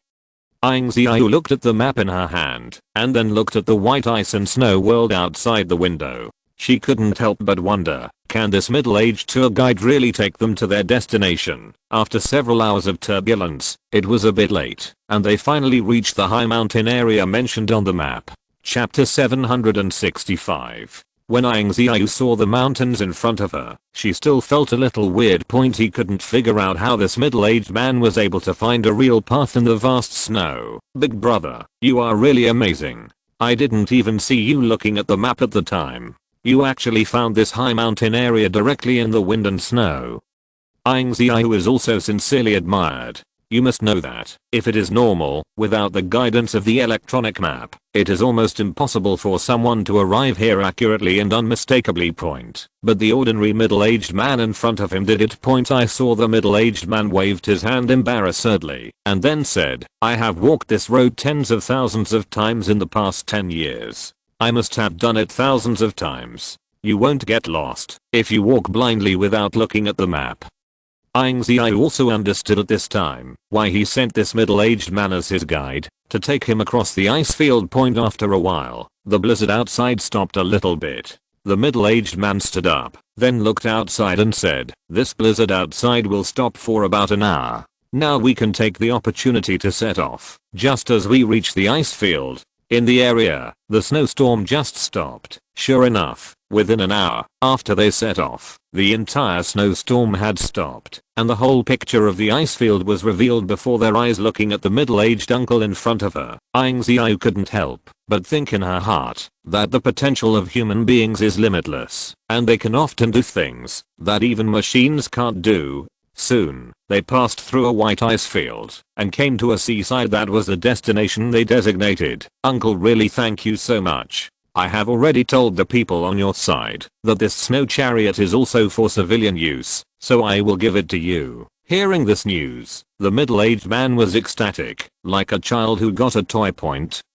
Speaker 1: Ying Ziyue looked at the map in her hand, and then looked at the white ice and snow world outside the window. She couldn't help but wonder, can this middle-aged tour guide really take them to their destination? After several hours of turbulence, it was a bit late, and they finally reached the high mountain area mentioned on the map. Chapter 765. When Ying Ziyue saw the mountains in front of her, she still felt a little weird. He couldn't figure out how this middle-aged man was able to find a real path in the vast snow. Big brother, you are really amazing. I didn't even see you looking at the map at the time. You actually found this high mountain area directly in the wind and snow. Ying Ziyue is also sincerely admired. You must know that, if it is normal, without the guidance of the electronic map, it is almost impossible for someone to arrive here accurately and unmistakably. But the ordinary middle-aged man in front of him did it. I saw the middle-aged man waved his hand embarrassedly, and then said, I have walked this road tens of thousands of times in the past 10 years. I must have done it thousands of times. You won't get lost if you walk blindly without looking at the map. Ying Ziyue also understood at this time why he sent this middle-aged man as his guide, to take him across the ice field. After a while, the blizzard outside stopped a little bit. The middle-aged man stood up, then looked outside and said, this blizzard outside will stop for about an hour. Now we can take the opportunity to set off. Just as we reach the ice field, in the area, the snowstorm just stopped. Sure enough, within an hour after they set off, the entire snowstorm had stopped, and the whole picture of the ice field was revealed before their eyes. Looking at the middle-aged uncle in front of her, Ying Ziyue couldn't help but think in her heart that the potential of human beings is limitless, and they can often do things that even machines can't do. Soon, they passed through a white ice field and came to a seaside that was the destination they designated. Uncle, really thank you so much. I have already told the people on your side that this snow chariot is also for civilian use, so I will give it to you. Hearing this news, the middle-aged man was ecstatic, like a child who got a toy.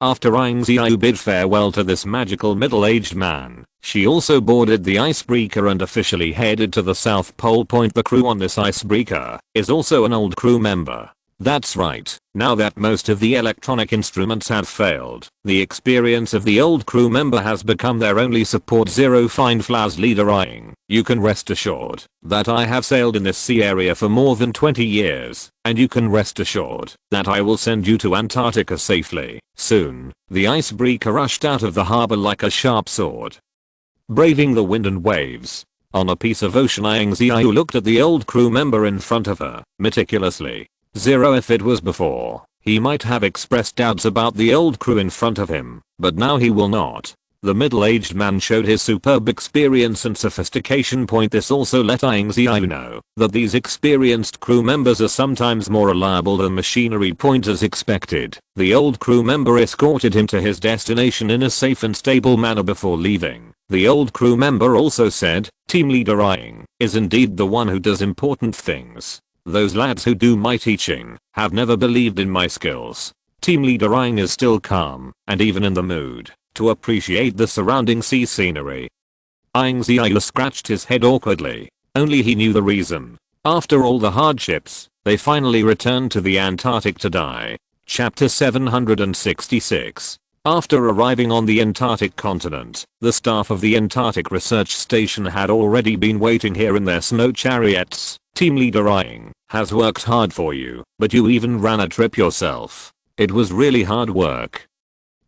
Speaker 1: After Ying Ziyue bid farewell to this magical middle-aged man, she also boarded the icebreaker and officially headed to the South Pole. The crew on this icebreaker is also an old crew member. That's right, now that most of the electronic instruments have failed, the experience of the old crew member has become their only support. Zero Find Flowers leader Ying, you can rest assured that I have sailed in this sea area for more than 20 years, and you can rest assured that I will send you to Antarctica safely. Soon, the icebreaker rushed out of the harbor like a sharp sword, braving the wind and waves. On a piece of ocean, Ying Ziyue looked at the old crew member in front of her, meticulously. If it was before, he might have expressed doubts about the old crew in front of him, but now he will not. The middle-aged man showed his superb experience and sophistication. This also let Ying Ziyue know that these experienced crew members are sometimes more reliable than machinery. As expected, the old crew member escorted him to his destination in a safe and stable manner before leaving. The old crew member also said, Team leader Ying is indeed the one who does important things. Those lads who do my teaching have never believed in my skills. Team leader Ying is still calm and even in the mood to appreciate the surrounding sea scenery. Ying Ziyue scratched his head awkwardly. Only he knew the reason. After all the hardships, they finally returned to the Antarctic to die. Chapter 766. After arriving on the Antarctic continent, the staff of the Antarctic Research Station had already been waiting here in their snow chariots. Team leader Ying has worked hard for you, but you even ran a trip yourself. It was really hard work.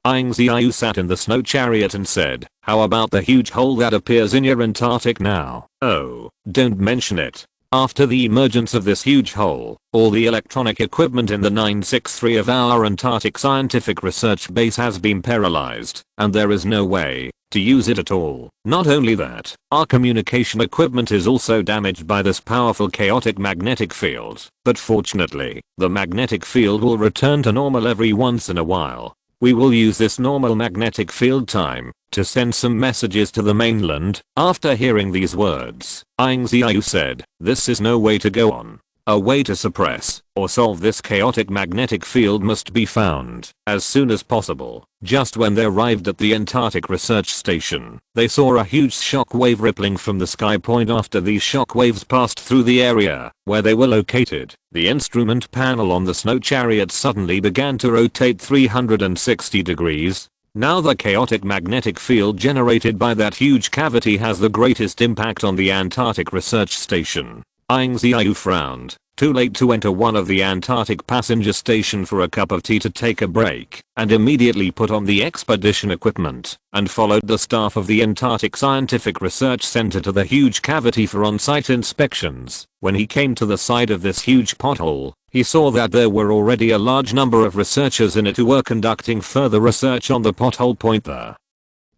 Speaker 1: Ying Ziyue sat in the snow chariot and said, how about the huge hole that appears in your Antarctic now? Oh, don't mention it. After the emergence of this huge hole, all the electronic equipment in the 963 of our Antarctic Scientific Research Base has been paralyzed, and there is no way to use it at all. Not only that, our communication equipment is also damaged by this powerful chaotic magnetic field, but fortunately, the magnetic field will return to normal every once in a while. We will use this normal magnetic field time to send some messages to the mainland. After hearing these words, Ying Ziyue said, this is no way to go on. A way to suppress or solve this chaotic magnetic field must be found as soon as possible. Just when they arrived at the Antarctic Research Station, they saw a huge shock wave rippling from the sky. After these shock waves passed through the area where they were located, the instrument panel on the snow chariot suddenly began to rotate 360 degrees. Now the chaotic magnetic field generated by that huge cavity has the greatest impact on the Antarctic Research Station. Ying Ziyue frowned too late to enter one of the Antarctic passenger station for a cup of tea to take a break, and immediately put on the expedition equipment, and followed the staff of the Antarctic Scientific Research Center to the huge cavity for on-site inspections. When he came to the side of this huge pothole, he saw that there were already a large number of researchers in it who were conducting further research on the pothole point. The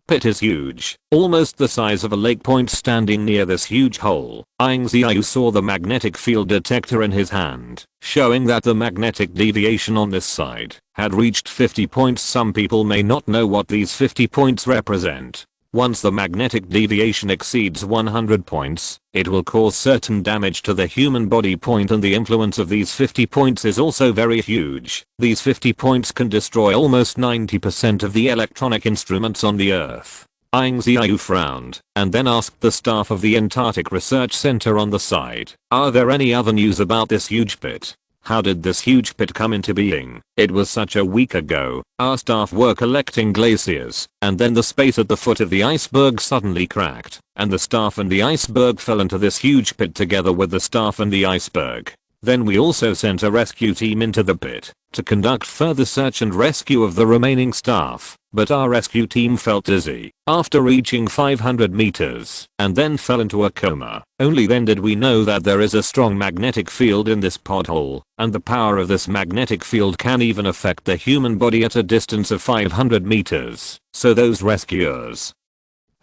Speaker 1: pit is huge, almost the size of a lake point standing near this huge hole. Ying Ziyue saw the magnetic field detector in his hand, showing that the magnetic deviation on this side had reached 50 points. Some people may not know what these 50 points represent. Once the magnetic deviation exceeds 100 points, it will cause certain damage to the human body point, and the influence of these 50 points is also very huge. These 50 points can destroy almost 90% of the electronic instruments on the Earth. Ying Ziyue frowned, and then asked the staff of the Antarctic Research Center on the side, "Are there any other news about this huge pit? How did this huge pit come into being? It was such a week ago. Our staff were collecting glaciers, and then the space at the foot of the iceberg suddenly cracked, and the staff and the iceberg fell into this huge pit together with the staff and the iceberg. Then we also sent a rescue team into the pit to conduct further search and rescue of the remaining staff, but our rescue team felt dizzy after reaching 500 meters and then fell into a coma. Only then did we know that there is a strong magnetic field in this pothole, and the power of this magnetic field can even affect the human body at a distance of 500 meters. So those rescuers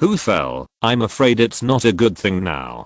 Speaker 1: who fell, I'm afraid it's not a good thing now."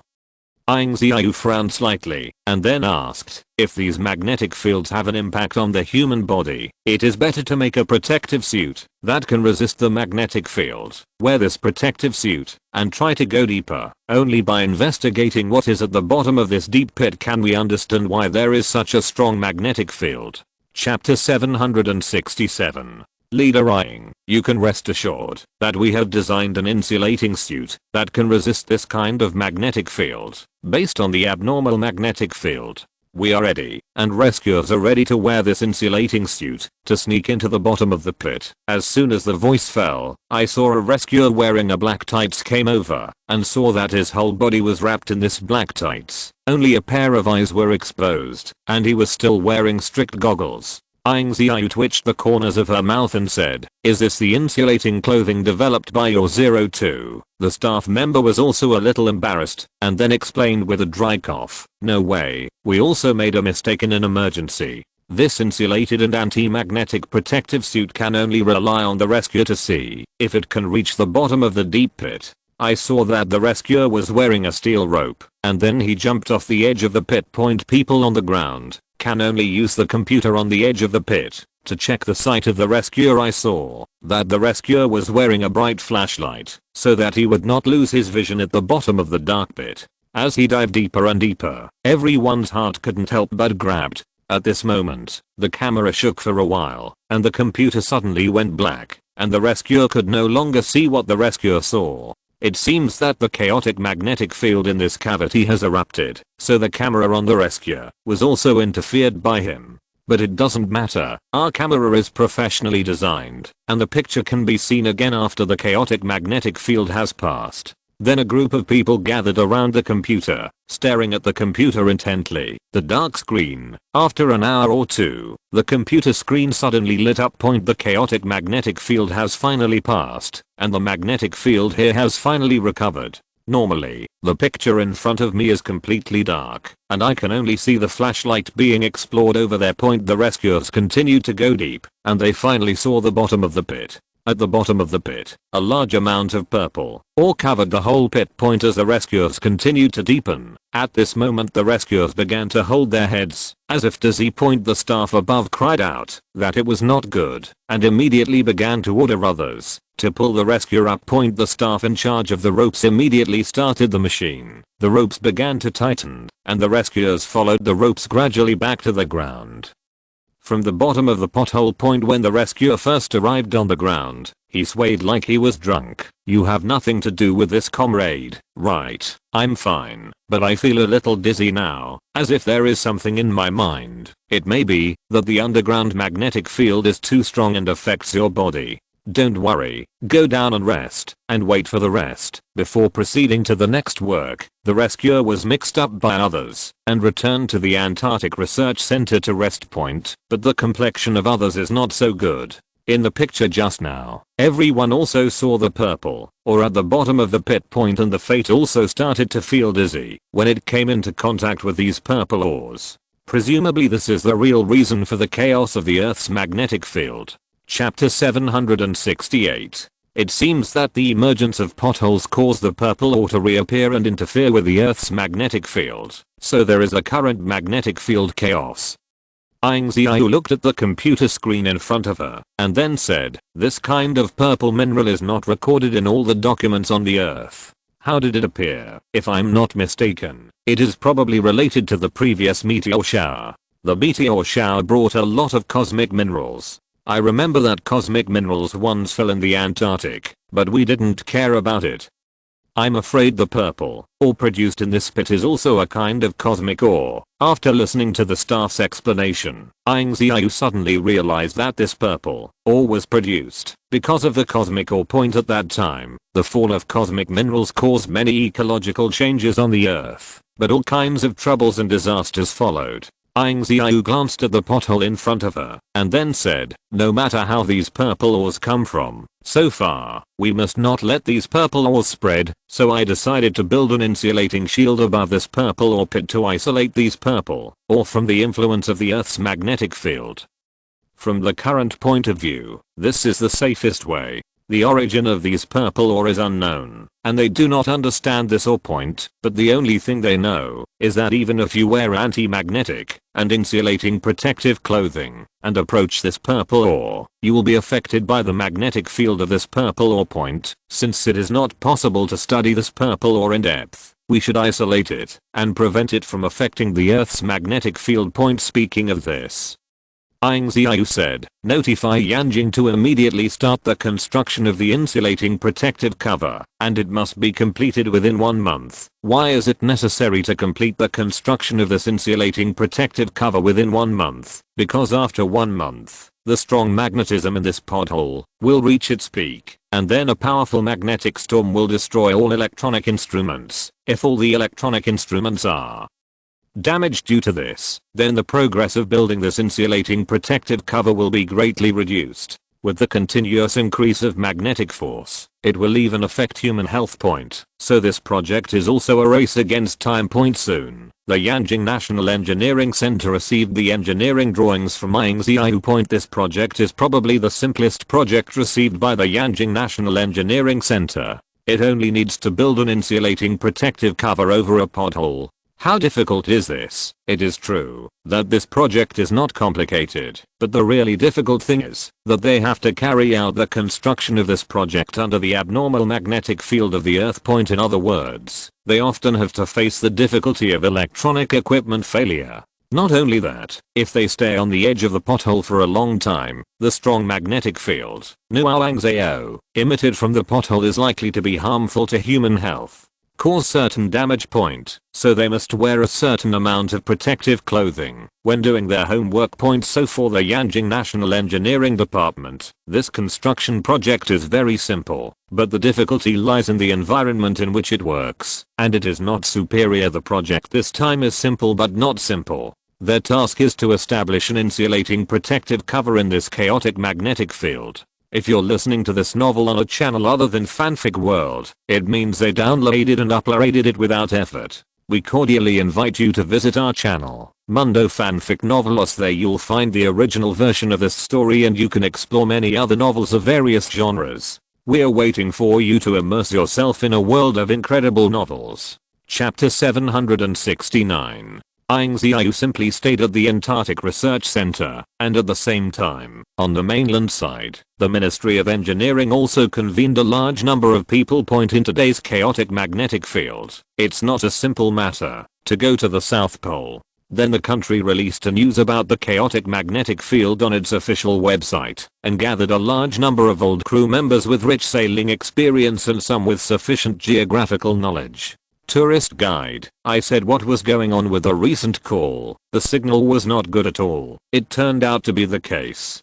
Speaker 1: Ying Ziyue frowned slightly, and then asked, "If these magnetic fields have an impact on the human body, it is better to make a protective suit that can resist the magnetic field. Wear this protective suit, and try to go deeper. Only by investigating what is at the bottom of this deep pit can we understand why there is such a strong magnetic field." Chapter 767. Leader Ying, you can rest assured that we have designed an insulating suit that can resist this kind of magnetic field. Based on the abnormal magnetic field, we are ready, and rescuers are ready to wear this insulating suit to sneak into the bottom of the pit. As soon as the voice fell, I saw a rescuer wearing a black tights came over and saw that his whole body was wrapped in this black tights. Only a pair of eyes were exposed, and he was still wearing strict goggles. Ying Ziyue twitched the corners of her mouth and said, "Is this the insulating clothing developed by your 02? The staff member was also a little embarrassed, and then explained with a dry cough, "No way, we also made a mistake in an emergency. This insulated and anti-magnetic protective suit can only rely on the rescuer to see if it can reach the bottom of the deep pit." I saw that the rescuer was wearing a steel rope, and then he jumped off the edge of the pit. People on the ground can only use the computer on the edge of the pit to check the sight of the rescuer. I saw that the rescuer was wearing a bright flashlight so that he would not lose his vision at the bottom of the dark pit. As he dived deeper and deeper, everyone's heart couldn't help but grabbed. At this moment, the camera shook for a while, and the computer suddenly went black, and the rescuer could no longer see what the rescuer saw. It seems that the chaotic magnetic field in this cavity has erupted, so the camera on the rescuer was also interfered by him. But it doesn't matter, our camera is professionally designed, and the picture can be seen again after the chaotic magnetic field has passed. Then a group of people gathered around the computer, staring at the computer intently. The dark screen. After an hour or two, the computer screen suddenly lit up. The chaotic magnetic field has finally passed, and the magnetic field here has finally recovered. Normally, the picture in front of me is completely dark, and I can only see the flashlight being explored over their point. The rescuers continued to go deep, and they finally saw the bottom of the pit. At the bottom of the pit, a large amount of purple ore covered the whole pit. As the rescuers continued to deepen, at this moment the rescuers began to hold their heads, as if dizzy. The staff above cried out that it was not good, and immediately began to order others to pull the rescuer up. The staff in charge of the ropes immediately started the machine. The ropes began to tighten, and the rescuers followed the ropes gradually back to the ground. From the bottom of the pothole point, when the rescuer first arrived on the ground, he swayed like he was drunk. "You have nothing to do with this, comrade, right? I'm fine, but I feel a little dizzy now, as if there is something in my mind. It may be that the underground magnetic field is too strong and affects your body. Don't worry, go down and rest, and wait for the rest, before proceeding to the next work. The rescuer was mixed up by others, and returned to the Antarctic Research Center to rest point, but the complexion of others is not so good. In the picture just now, everyone also saw the purple, or at the bottom of the pit point, and the fate also started to feel dizzy when it came into contact with these purple ores. Presumably this is the real reason for the chaos of the Earth's magnetic field. Chapter 768. It seems that the emergence of potholes caused the purple ore to reappear and interfere with the Earth's magnetic field, so there is a current magnetic field chaos. Ying Ziyue looked at the computer screen in front of her, and then said, "This kind of purple mineral is not recorded in all the documents on the Earth. How did it appear? If I'm not mistaken, it is probably related to the previous meteor shower. The meteor shower brought a lot of cosmic minerals. I remember that cosmic minerals once fell in the Antarctic, but we didn't care about it. I'm afraid the purple ore produced in this pit is also a kind of cosmic ore." After listening to the staff's explanation, Ying Ziyue suddenly realized that this purple ore was produced because of the cosmic ore point at that time. The fall of cosmic minerals caused many ecological changes on the Earth, but all kinds of troubles and disasters followed. Ying Ziyue glanced at the pothole in front of her, and then said, "No matter how these purple ores come from, so far, we must not let these purple ores spread, so I decided to build an insulating shield above this purple ore pit to isolate these purple ore from the influence of the Earth's magnetic field. From the current point of view, this is the safest way. The origin of these purple ore is unknown, and they do not understand this ore point, but the only thing they know is that even if you wear anti-magnetic and insulating protective clothing and approach this purple ore, you will be affected by the magnetic field of this purple ore point. Since it is not possible to study this purple ore in depth, we should isolate it and prevent it from affecting the Earth's magnetic field point." Speaking of this, Ying Ziyue said, "Notify Yanjing to immediately start the construction of the insulating protective cover, and it must be completed within 1 month. Why is it necessary to complete the construction of this insulating protective cover within 1 month? Because after 1 month, the strong magnetism in this pothole will reach its peak, and then a powerful magnetic storm will destroy all electronic instruments. If all the electronic instruments are damaged due to this, then the progress of building this insulating protective cover will be greatly reduced. With the continuous increase of magnetic force, it will even affect human health point. So this project is also a race against time point soon." The Yanjing National Engineering Center received the engineering drawings from Ying Ziyue point. This project is probably the simplest project received by the Yanjing National Engineering Center. It only needs to build an insulating protective cover over a pothole. How difficult is this? It is true that this project is not complicated, but the really difficult thing is that they have to carry out the construction of this project under the abnormal magnetic field of the Earth point. In other words, they often have to face the difficulty of electronic equipment failure. Not only that, if they stay on the edge of the pothole for a long time, the strong magnetic field, nuanzao, emitted from the pothole is likely to be harmful to human health, cause certain damage point, so they must wear a certain amount of protective clothing when doing their homework point. So for the Yanjing National Engineering Department, this construction project is very simple, but the difficulty lies in the environment in which it works, and it is not superior. The project this time is simple but not simple. Their task is to establish an insulating protective cover in this chaotic magnetic field. If you're listening to this novel on a channel other than Fanfic World, it means they downloaded and uploaded it without effort. We cordially invite you to visit our channel, Mundo Fanfic Novelos. There you'll find the original version of this story, and you can explore many other novels of various genres. We're waiting for you to immerse yourself in a world of incredible novels. Chapter 769. Ying Ziyue simply stayed at the Antarctic Research Center, and at the same time, on the mainland side, the Ministry of Engineering also convened a large number of people. Point in today's chaotic magnetic field, it's not a simple matter to go to the South Pole. Then the country released a news about the chaotic magnetic field on its official website, and gathered a large number of old crew members with rich sailing experience and some with sufficient geographical knowledge. Tourist guide, I said what was going on with the recent call. The signal was not good at all. It turned out to be the case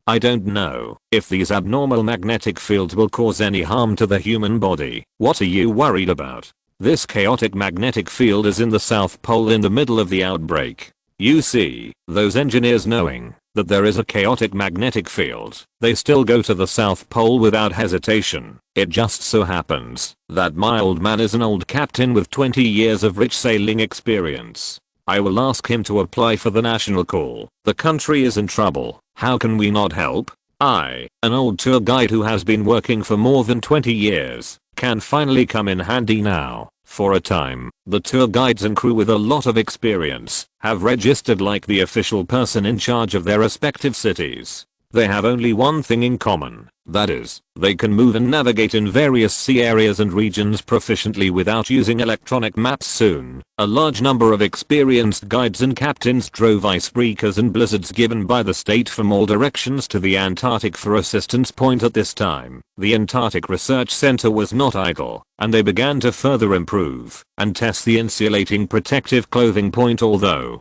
Speaker 1: I don't know if these abnormal magnetic fields will cause any harm to the human body. What are you worried about? This chaotic magnetic field is in the South Pole in the middle of the outbreak. You see, those engineers, knowing that there is a chaotic magnetic field, they still go to the South Pole without hesitation. It just so happens that my old man is an old captain with 20 years of rich sailing experience. I will ask him to apply for the national call. The country is in trouble. How can we not help? I, an old tour guide who has been working for more than 20 years, can finally come in handy now. For a time, the tour guides and crew with a lot of experience have registered like the official person in charge of their respective cities. They have only one thing in common, that is, they can move and navigate in various sea areas and regions proficiently without using electronic maps. Soon, a large number of experienced guides and captains drove icebreakers and blizzards given by the state from all directions to the Antarctic for assistance point. At this time, the Antarctic Research Center was not idle, and they began to further improve and test the insulating protective clothing point. Although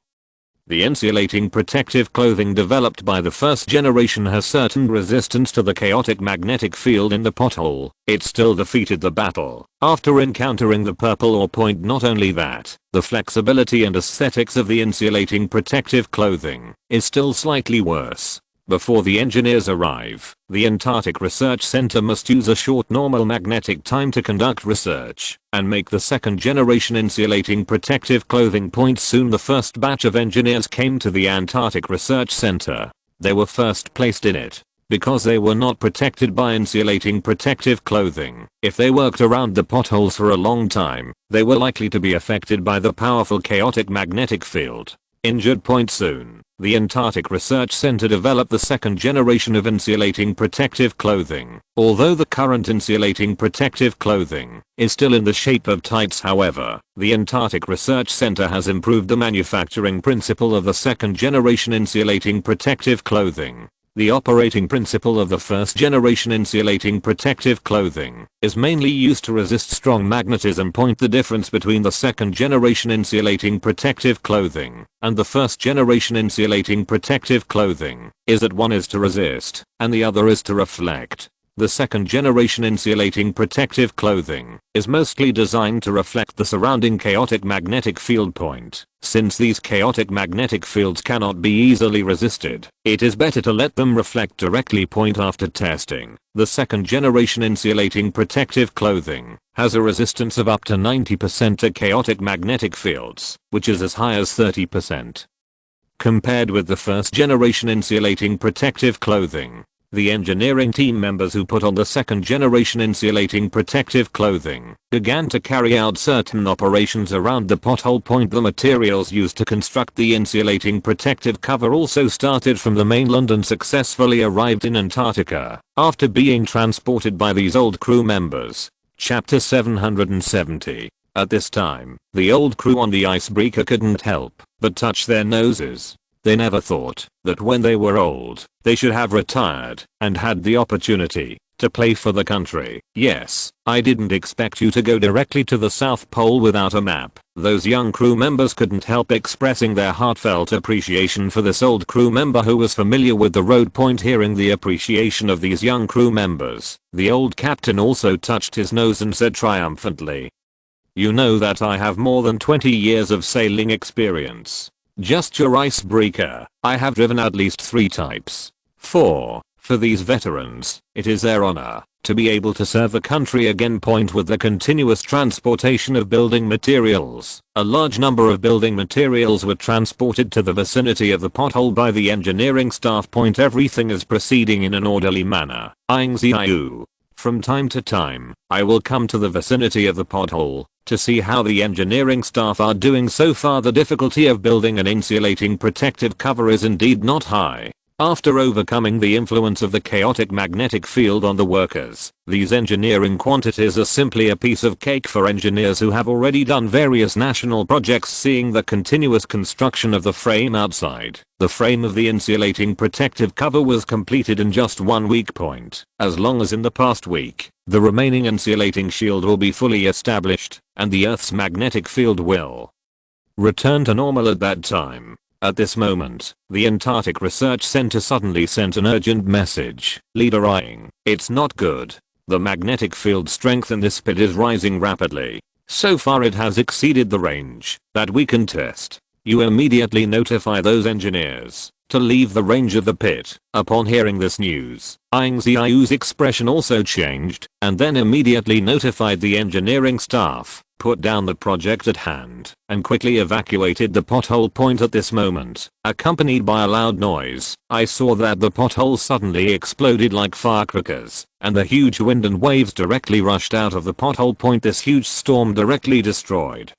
Speaker 1: the insulating protective clothing developed by the first generation has certain resistance to the chaotic magnetic field in the pothole, it still defeated the battle after encountering the purple ore point. Not only that, the flexibility and aesthetics of the insulating protective clothing is still slightly worse. Before the engineers arrive, the Antarctic Research Center must use a short normal magnetic time to conduct research and make the second generation insulating protective clothing point. Soon the first batch of engineers came to the Antarctic Research Center. They were first placed in it because they were not protected by insulating protective clothing. If they worked around the potholes for a long time, they were likely to be affected by the powerful chaotic magnetic field. Injured point. Soon, the Antarctic Research Center developed the second generation of insulating protective clothing. Although the current insulating protective clothing is still in the shape of tights, however, the Antarctic Research Center has improved the manufacturing principle of the second generation insulating protective clothing. The operating principle of the first generation insulating protective clothing is mainly used to resist strong magnetism. The difference between the second generation insulating protective clothing and the first generation insulating protective clothing is that one is to resist and the other is to reflect. The second generation insulating protective clothing is mostly designed to reflect the surrounding chaotic magnetic field point. Since these chaotic magnetic fields cannot be easily resisted, it is better to let them reflect directly. After testing, the second generation insulating protective clothing has a resistance of up to 90% to chaotic magnetic fields, which is as high as 30%. Compared with the first generation insulating protective clothing, the engineering team members who put on the second generation insulating protective clothing began to carry out certain operations around the pothole point. The materials used to construct the insulating protective cover also started from the mainland and successfully arrived in Antarctica after being transported by these old crew members. Chapter 770. At this time, the old crew on the icebreaker couldn't help but touch their noses. They never thought that when they were old, they should have retired and had the opportunity to play for the country. Yes, I didn't expect you to go directly to the South Pole without a map. Those young crew members couldn't help expressing their heartfelt appreciation for this old crew member who was familiar with the road. Hearing the appreciation of these young crew members, the old captain also touched his nose and said triumphantly, "You know that I have more than 20 years of sailing experience. Just your icebreaker, I have driven at least 3 types. For these veterans, it is their honor to be able to serve the country again. With the continuous transportation of building materials, a large number of building materials were transported to the vicinity of the pothole by the engineering staff. Everything is proceeding in an orderly manner. Ying Ziyue. From time to time, I will come to the vicinity of the pothole to see how the engineering staff are doing. So far the difficulty of building an insulating protective cover is indeed not high. After overcoming the influence of the chaotic magnetic field on the workers, these engineering quantities are simply a piece of cake for engineers who have already done various national projects. Seeing the continuous construction of the frame outside, the frame of the insulating protective cover was completed in just 1 week. As long as in the past week, the remaining insulating shield will be fully established, and the Earth's magnetic field will return to normal. At that time, At this moment, the Antarctic Research Center suddenly sent an urgent message. Leader Ying, it's not good. The magnetic field strength in this pit is rising rapidly. So far it has exceeded the range that we can test. You immediately notify those engineers to leave the range of the pit. Upon hearing this news, Ying Ziyue's expression also changed, and then immediately notified the engineering staff, put down the project at hand, and quickly evacuated the pothole point. At this moment, accompanied by a loud noise, I saw that the pothole suddenly exploded like firecrackers, and the huge wind and waves directly rushed out of the pothole point. This huge storm directly destroyed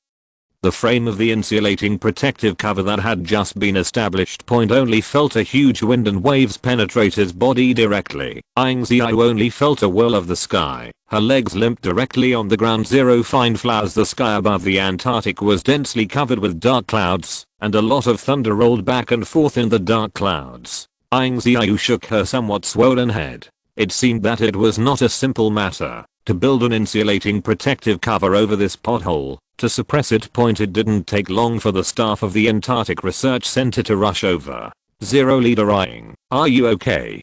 Speaker 1: the frame of the insulating protective cover that had just been established. Only felt a huge wind and waves penetrate his body directly. Ying Ziyue only felt a whirl of the sky. Her legs limped directly on the ground. Zero fine flowers. The sky above the Antarctic was densely covered with dark clouds, and a lot of thunder rolled back and forth in the dark clouds. Ying Ziyue shook her somewhat swollen head. It seemed that it was not a simple matter to build an insulating protective cover over this pothole. To suppress it. It didn't take long for the staff of the Antarctic Research Center to rush over. Zero. Leader Ying, are you okay?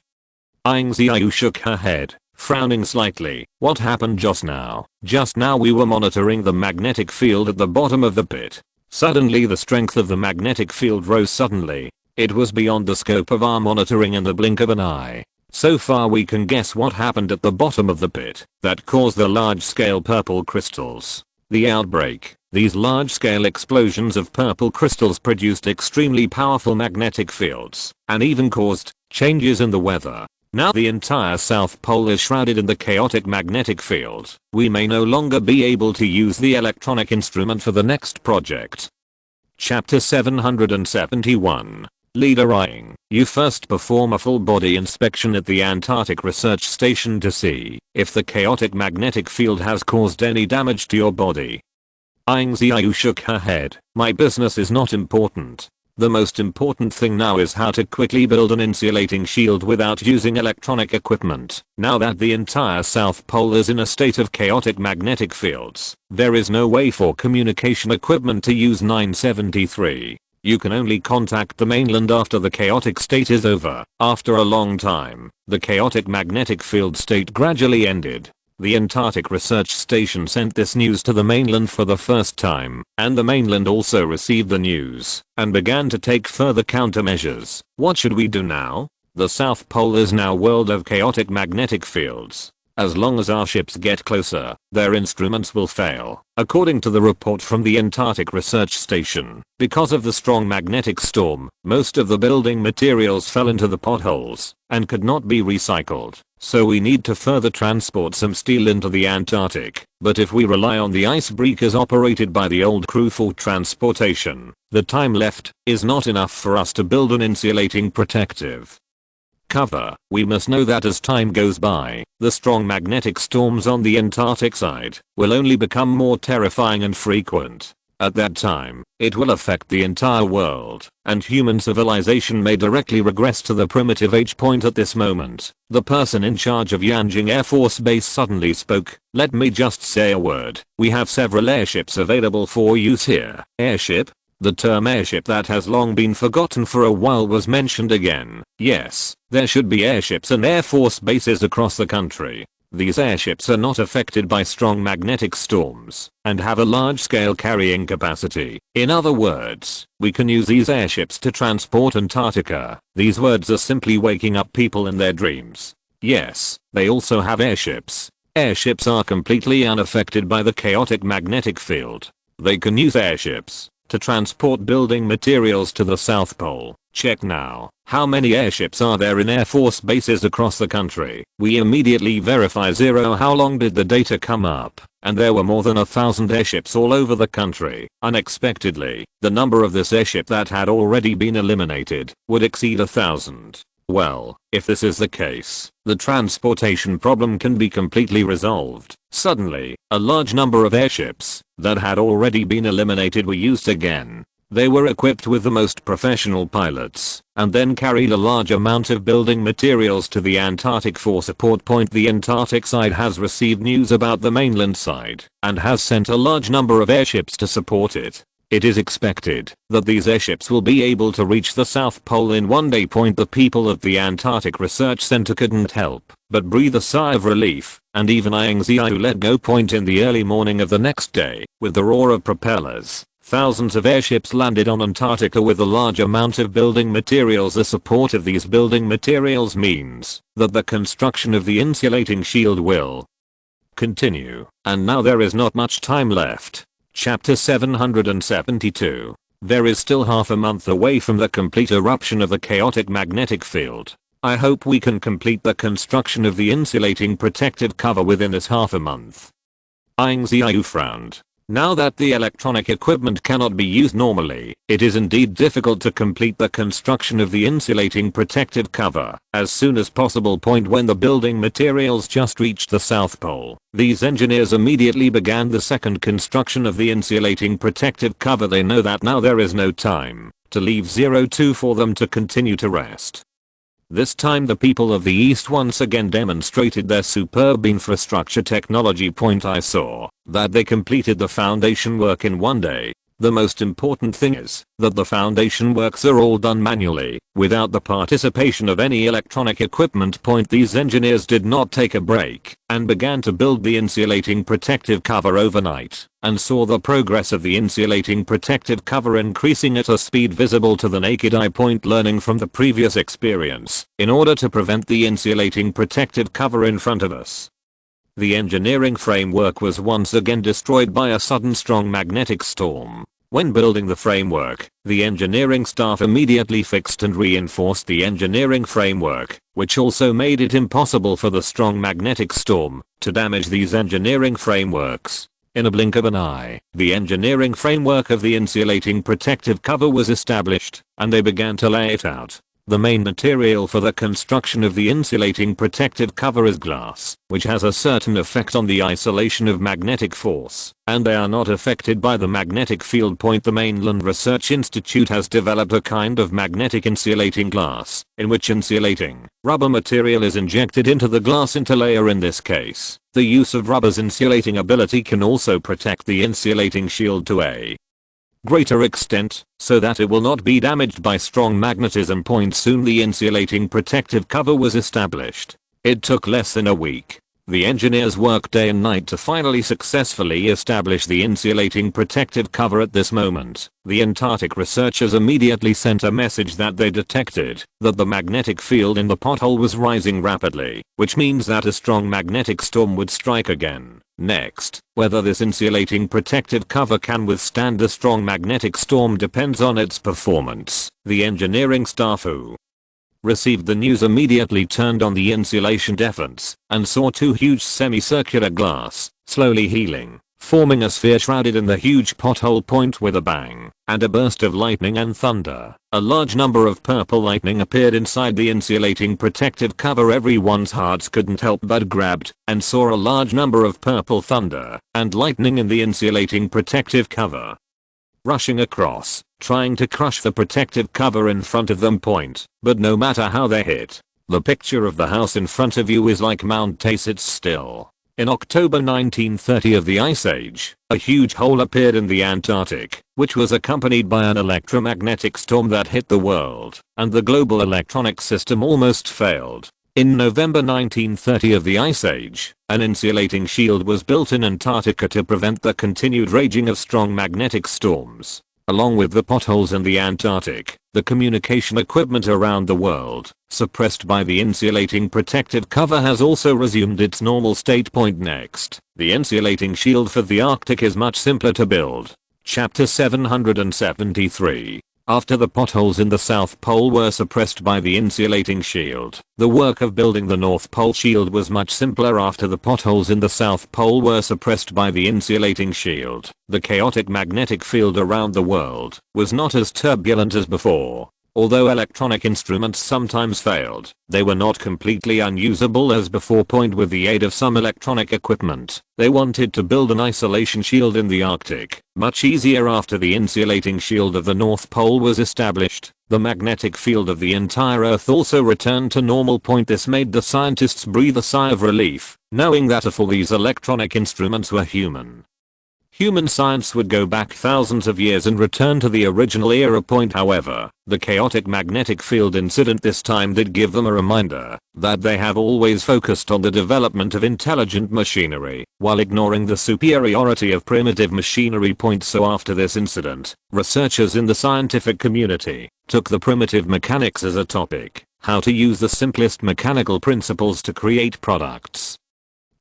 Speaker 1: Ying Ziyue shook her head, frowning slightly. What happened just now? Just now we were monitoring the magnetic field at the bottom of the pit. Suddenly the strength of the magnetic field rose suddenly. It was beyond the scope of our monitoring in the blink of an eye. So far we can guess what happened at the bottom of the pit that caused the large-scale purple crystals. The outbreak. These large-scale explosions of purple crystals produced extremely powerful magnetic fields and even caused changes in the weather. Now the entire South Pole is shrouded in the chaotic magnetic field. We may no longer be able to use the electronic instrument for the next project. Chapter 771. Leader Ying, you first perform a full body inspection at the Antarctic Research Station to see if the chaotic magnetic field has caused any damage to your body. Ying Ziyue shook her head. My business is not important. The most important thing now is how to quickly build an insulating shield without using electronic equipment. Now that the entire South Pole is in a state of chaotic magnetic fields, there is no way for communication equipment to use 973. You can only contact the mainland after the chaotic state is over. After a long time, the chaotic magnetic field state gradually ended. The Antarctic Research Station sent this news to the mainland for the first time, and the mainland also received the news and began to take further countermeasures. What should we do now? The South Pole is now a world of chaotic magnetic fields. As long as our ships get closer, their instruments will fail. According to the report from the Antarctic Research Station, because of the strong magnetic storm, most of the building materials fell into the potholes and could not be recycled. So we need to further transport some steel into the Antarctic. But if we rely on the icebreakers operated by the old crew for transportation, the time left is not enough for us to build an insulating protective cover. We must know that as time goes by, the strong magnetic storms on the Antarctic side will only become more terrifying and frequent. At that time, it will affect the entire world, and human civilization may directly regress to the primitive age. At this moment, the person in charge of Yanjing Air Force Base suddenly spoke. Let me just say a word. We have several airships available for use here. Airship? The term airship that has long been forgotten for a while was mentioned again. Yes, there should be airships and air force bases across the country. These airships are not affected by strong magnetic storms and have a large-scale carrying capacity. In other words, we can use these airships to transport Antarctica. These words are simply waking up people in their dreams. Yes, they also have airships. Airships are completely unaffected by the chaotic magnetic field. They can use airships to transport building materials to the South Pole. Check now. How many airships are there in Air Force bases across the country? We immediately verify. Zero. How long did the data come up? And there were more than 1,000 airships all over the country. Unexpectedly, the number of this airship that had already been eliminated would exceed 1,000. Well, if this is the case, the transportation problem can be completely resolved. Suddenly, a large number of airships that had already been eliminated were used again. They were equipped with the most professional pilots, and then carried a large amount of building materials to the Antarctic for support. The Antarctic side has received news about the mainland side, and has sent a large number of airships to support it. It is expected that these airships will be able to reach the South Pole in one day. The people at the Antarctic Research Center couldn't help but breathe a sigh of relief, and even Ying Ziyue let go. In the early morning of the next day, with the roar of propellers, thousands of airships landed on Antarctica with a large amount of building materials. The support of these building materials means that the construction of the insulating shield will continue, and now there is not much time left. Chapter 772. There is still half a month away from the complete eruption of the chaotic magnetic field. I hope we can complete the construction of the insulating protective cover within this half a month. Ying Ziyue frowned. Now that the electronic equipment cannot be used normally, it is indeed difficult to complete the construction of the insulating protective cover as soon as possible. When the building materials just reached the South Pole, these engineers immediately began the second construction of the insulating protective cover. They know that now there is no time to leave 02 for them to continue to rest. This time the people of the East once again demonstrated their superb infrastructure technology. I saw that they completed the foundation work in one day. The most important thing is that the foundation works are all done manually, without the participation of any electronic equipment. These engineers did not take a break and began to build the insulating protective cover overnight, and saw the progress of the insulating protective cover increasing at a speed visible to the naked eye. Learning from the previous experience, in order to prevent the insulating protective cover in front of us, the engineering framework was once again destroyed by a sudden strong magnetic storm. When building the framework, the engineering staff immediately fixed and reinforced the engineering framework, which also made it impossible for the strong magnetic storm to damage these engineering frameworks. In a blink of an eye, the engineering framework of the insulating protective cover was established, and they began to lay it out. The main material for the construction of the insulating protective cover is glass, which has a certain effect on the isolation of magnetic force, and they are not affected by the magnetic field. The Mainland Research Institute has developed a kind of magnetic insulating glass, in which insulating rubber material is injected into the glass interlayer. In this case, the use of rubber's insulating ability can also protect the insulating shield to a greater extent, so that it will not be damaged by strong magnetism. Soon the insulating protective cover was established. It took less than a week. The engineers worked day and night to finally successfully establish the insulating protective cover. At this moment, the Antarctic researchers immediately sent a message that they detected that the magnetic field in the pothole was rising rapidly, which means that a strong magnetic storm would strike again. Next, whether this insulating protective cover can withstand the strong magnetic storm depends on its performance. The engineering staff who received the news immediately turned on the insulation defense and saw two huge semicircular glass slowly healing, forming a sphere shrouded in the huge pothole. With a bang and a burst of lightning and thunder, a large number of purple lightning appeared inside the insulating protective cover. Everyone's hearts couldn't help but grabbed and saw a large number of purple thunder and lightning in the insulating protective cover, rushing across, trying to crush the protective cover in front of them. But no matter how they hit, the picture of the house in front of you is like Mount Tasit still. In October 1930 of the Ice Age, a huge hole appeared in the Antarctic, which was accompanied by an electromagnetic storm that hit the world, and the global electronic system almost failed. In November 1930 of the Ice Age, an insulating shield was built in Antarctica to prevent the continued raging of strong magnetic storms. Along with the potholes in the Antarctic, the communication equipment around the world, suppressed by the insulating protective cover, has also resumed its normal state. Next, the insulating shield for the Arctic is much simpler to build. Chapter 773. After the potholes in the South Pole were suppressed by the insulating shield, the work of building the North Pole shield was much simpler. After the potholes in the South Pole were suppressed by the insulating shield, the chaotic magnetic field around the world was not as turbulent as before. Although electronic instruments sometimes failed, they were not completely unusable as before. With the aid of some electronic equipment, they wanted to build an isolation shield in the Arctic, much easier. After the insulating shield of the North Pole was established, the magnetic field of the entire Earth also returned to normal. This made the scientists breathe a sigh of relief, knowing that if all these electronic instruments were human Human science would go back thousands of years and return to the original era point. However, the chaotic magnetic field incident this time did give them a reminder that they have always focused on the development of intelligent machinery while ignoring the superiority of primitive machinery point. So after this incident, researchers in the scientific community took the primitive mechanics as a topic, how to use the simplest mechanical principles to create products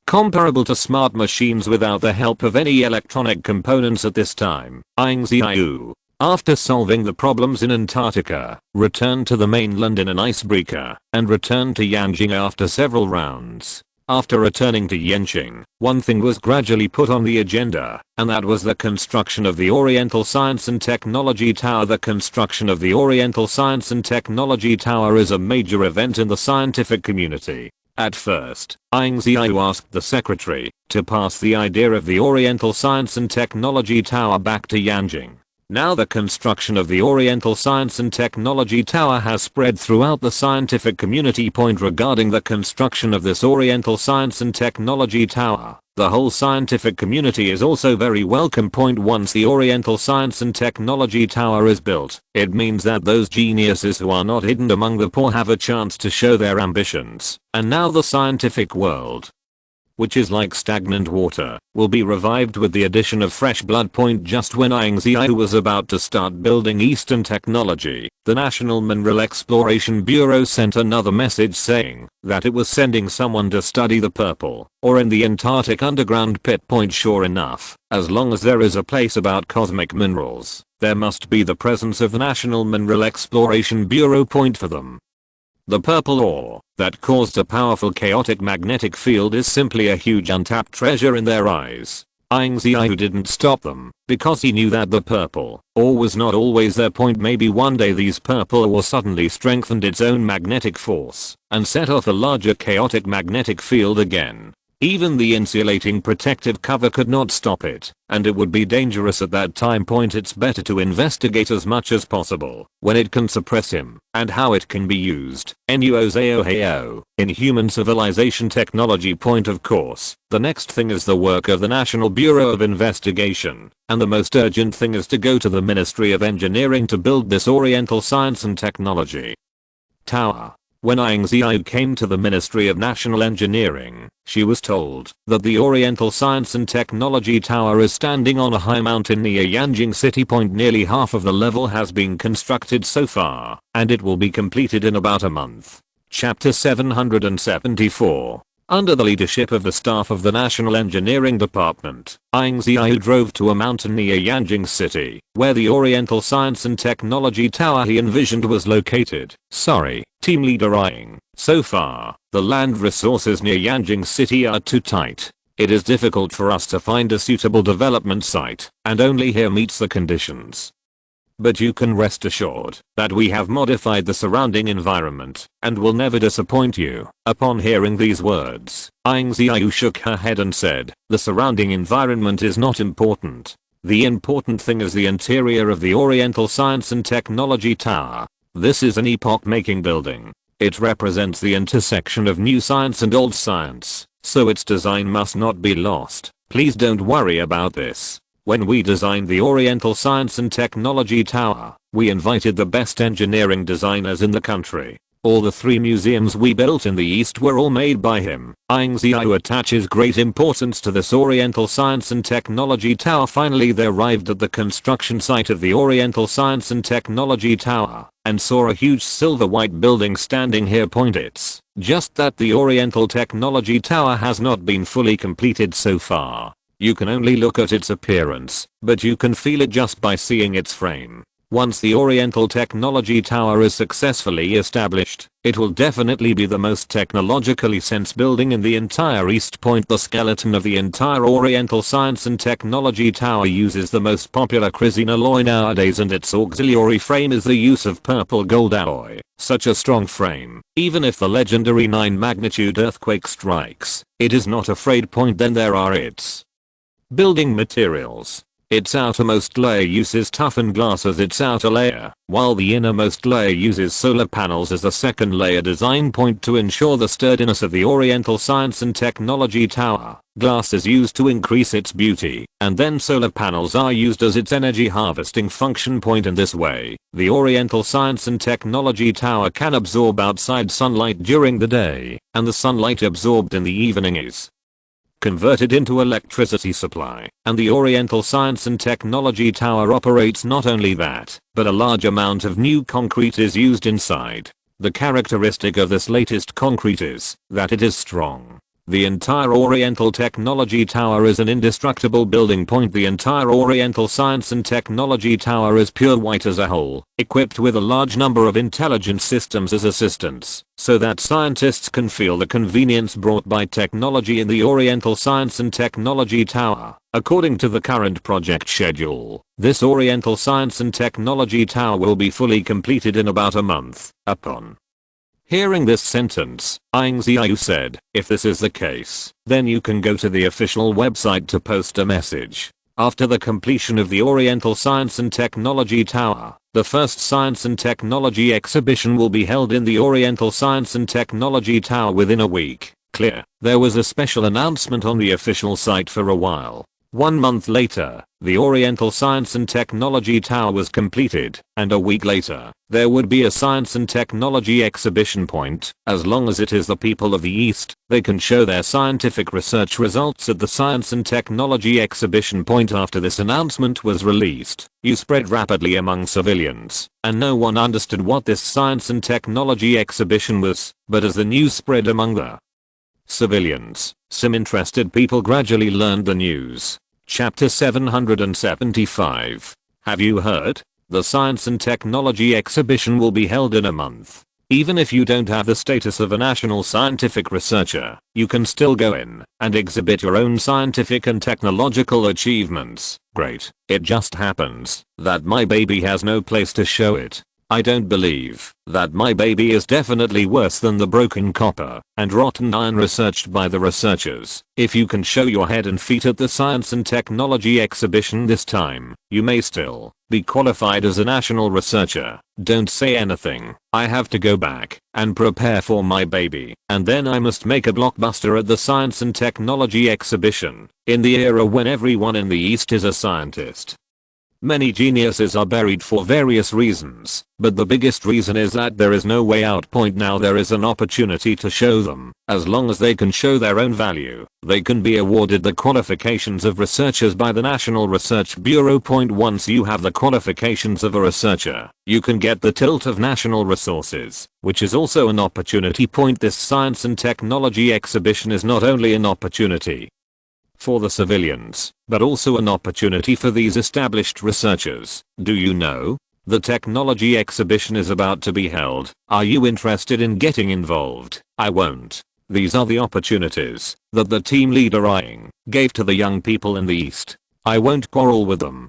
Speaker 1: comparable to smart machines without the help of any electronic components at this time. Ying Ziyue, after solving the problems in Antarctica, returned to the mainland in an icebreaker and returned to Yanqing after several rounds. After returning to Yanqing, one thing was gradually put on the agenda, and that was the construction of the Oriental Science and Technology Tower. The construction of the Oriental Science and Technology Tower is a major event in the scientific community. At first, Ying Ziyue asked the secretary to pass the idea of the Oriental Science and Technology Tower back to Yanqing. Now the construction of the Oriental Science and Technology Tower has spread throughout the scientific community. Point regarding the construction of this Oriental Science and Technology Tower, the whole scientific community is also very welcome. Point once the Oriental Science and Technology Tower is built, it means that those geniuses who are not hidden among the poor have a chance to show their ambitions, and now the scientific world, which is like stagnant water, will be revived with the addition of fresh blood. Point just when Ying Ziyue was about to start building Eastern technology, the National Mineral Exploration Bureau sent another message saying that it was sending someone to study the purple ore in the Antarctic underground pit. Point sure enough, as long as there is a place about cosmic minerals, there must be the presence of the National Mineral Exploration Bureau. Point for them, the purple ore that caused a powerful chaotic magnetic field is simply a huge untapped treasure in their eyes. Ying Ziyue didn't stop them because he knew that the purple ore was not always their point. Maybe one day these purple ore suddenly strengthened its own magnetic force and set off a larger chaotic magnetic field again. Even the insulating protective cover could not stop it, and it would be dangerous at that time. Point it's better to investigate as much as possible when it can suppress him and how it can be used. Nuozeo in human civilization technology. Point of course, the next thing is the work of the National Bureau of Investigation, and the most urgent thing is to go to the Ministry of Engineering to build this Oriental Science and Technology Tower. When Ying Ziyue came to the Ministry of National Engineering, she was told that the Oriental Science and Technology Tower is standing on a high mountain near Yanqing City. Point nearly half of the level has been constructed so far, and it will be completed in about a month. Chapter 774. Under the leadership of the staff of the National Engineering Department, Ying Ziyue drove to a mountain near Yanqing City, where the Oriental Science and Technology Tower he envisioned was located. Sorry, Team Leader Ying. So far, the land resources near Yanqing City are too tight. It is difficult for us to find a suitable development site, and only here meets the conditions. But you can rest assured that we have modified the surrounding environment and will never disappoint you. Upon hearing these words, Ying Ziyue shook her head and said, the surrounding environment is not important. The important thing is the interior of the Oriental Science and Technology Tower. This is an epoch-making building. It represents the intersection of new science and old science, so its design must not be lost. Please don't worry about this. When we designed the Oriental Science and Technology Tower, we invited the best engineering designers in the country. All the 3 museums we built in the East were all made by him. Ying Ziyue attaches great importance to this Oriental Science and Technology Tower. Finally they arrived at the construction site of the Oriental Science and Technology Tower and saw a huge silver white building standing here. It's just that the Oriental Technology Tower has not been fully completed so far. You can only look at its appearance, but you can feel it just by seeing its frame. Once the Oriental Technology Tower is successfully established, it will definitely be the most technologically sense building in the entire East. The skeleton of the entire Oriental Science and Technology Tower uses the most popular chrysene alloy nowadays, and its auxiliary frame is the use of purple gold alloy. Such a strong frame, even if the legendary 9 magnitude earthquake strikes, it is not afraid. Then there are its building materials. Its outermost layer uses toughened glass as its outer layer, while the innermost layer uses solar panels as the second layer design point to ensure the sturdiness of the Oriental Science and Technology Tower. Glass is used to increase its beauty, and then solar panels are used as its energy harvesting function point. In this way, the Oriental Science and Technology Tower can absorb outside sunlight during the day, and the sunlight absorbed in the evening is converted into electricity supply, and the Oriental Science and Technology Tower operates. Not only that, but a large amount of new concrete is used inside. The characteristic of this latest concrete is that it is strong. The entire Oriental Technology Tower is an indestructible building point. The entire Oriental Science and Technology Tower is pure white as a whole, equipped with a large number of intelligent systems as assistants, so that scientists can feel the convenience brought by technology in the Oriental Science and Technology Tower. According to the current project schedule, this Oriental Science and Technology Tower will be fully completed in about a month. Upon hearing this sentence, Ying Ziyue said, "If this is the case, then you can go to the official website to post a message." After the completion of the Oriental Science and Technology Tower, the first Science and Technology exhibition will be held in the Oriental Science and Technology Tower within a week. Clear. There was a special announcement on the official site for a while. 1 month later, the Oriental Science and Technology Tower was completed, and a week later, there would be a Science and Technology exhibition point. As long as it is the people of the East, they can show their scientific research results at the Science and Technology exhibition point. After this announcement was released, it spread rapidly among civilians, and no one understood what this Science and Technology exhibition was. But as the news spread among the civilians, some interested people gradually learned the news. Chapter 775. Have you heard? The Science and Technology exhibition will be held in a month. Even if you don't have the status of a national scientific researcher, you can still go in and exhibit your own scientific and technological achievements. Great. It just happens that my baby has no place to show it. I don't believe that my baby is definitely worse than the broken copper and rotten iron researched by the researchers. If you can show your head and feet at the Science and Technology exhibition this time, you may still be qualified as a national researcher. Don't say anything. I have to go back and prepare for my baby, and then I must make a blockbuster at the Science and Technology exhibition. In the era when everyone in the East is a scientist, many geniuses are buried for various reasons, but the biggest reason is that there is no way out. Now there is an opportunity to show them. As long as they can show their own value, they can be awarded the qualifications of researchers by the National Research Bureau. Once you have the qualifications of a researcher, you can get the tilt of national resources, which is also an opportunity. This Science and Technology exhibition is not only an opportunity for the civilians, but also an opportunity for these established researchers. Do you know? The technology exhibition is about to be held. Are you interested in getting involved? I won't. These are the opportunities that the team leader Ying gave to the young people in the East. I won't quarrel with them,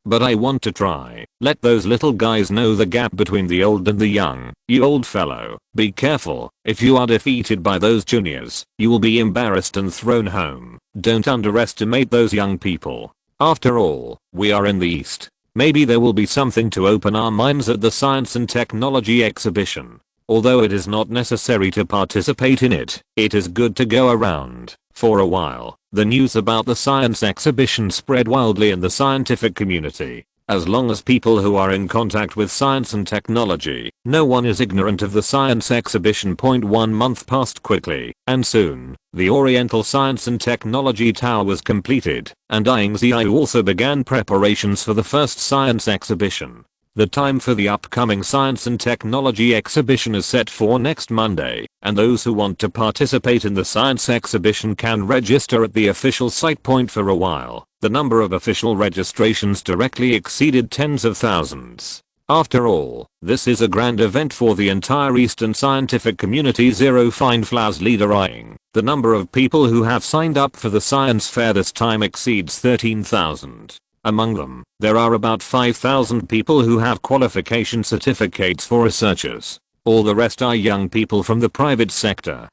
Speaker 1: but I want to try. Let those little guys know the gap between the old and the young. You old fellow, be careful. If you are defeated by those juniors, you will be embarrassed and thrown home. Don't underestimate those young people. After all, we are in the East. Maybe there will be something to open our minds at the Science and Technology exhibition. Although it is not necessary to participate in it, it is good to go around. For a while, the news about the science exhibition spread wildly in the scientific community. As long as people who are in contact with science and technology, no one is ignorant of the science exhibition. 1 month passed quickly, and soon, the Oriental Science and Technology Tower was completed, and Ying Ziyue also began preparations for the first science exhibition. The time for the upcoming Science and Technology exhibition is set for next Monday, and those who want to participate in the science exhibition can register at the official site. For a while, the number of official registrations directly exceeded tens of thousands. After all, this is a grand event for the entire Eastern scientific community. Find Flow's leader Ying. The number of people who have signed up for the science fair this time exceeds 13,000. Among them, there are about 5,000 people who have qualification certificates for researchers. All the rest are young people from the private sector.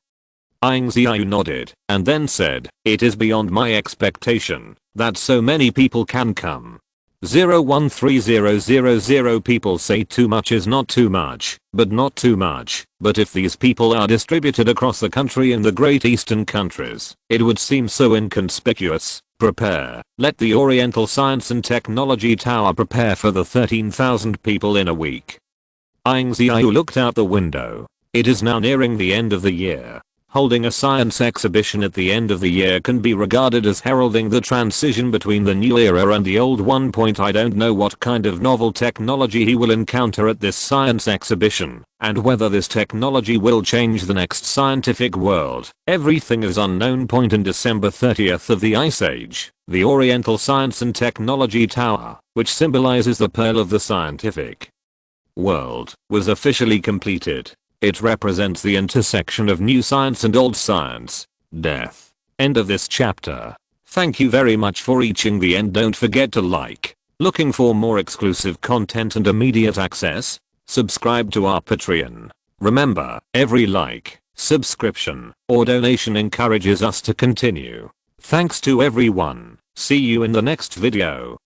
Speaker 1: Ying Ziyue nodded and then said, "It is beyond my expectation that so many people can come. 0.13000 people say too much is not too much, but not too much. But if these people are distributed across the country in the Great Eastern countries, it would seem so inconspicuous. Prepare. Let the Oriental Science and Technology Tower prepare for the 13,000 people in a week." Ying Ziyue looked out the window. It is now nearing the end of the year. Holding a science exhibition at the end of the year can be regarded as heralding the transition between the new era and the old one. I don't know what kind of novel technology he will encounter at this science exhibition, and whether this technology will change the next scientific world. Everything is unknown. In December 30th of the Ice Age, the Oriental Science and Technology Tower, which symbolizes the pearl of the scientific world, was officially completed. It represents the intersection of new science and old science. Death. End of this chapter. Thank you very much for reaching the end. Don't forget to like. Looking for more exclusive content and immediate access? Subscribe to our Patreon. Remember, every like, subscription, or donation encourages us to continue. Thanks to everyone. See you in the next video.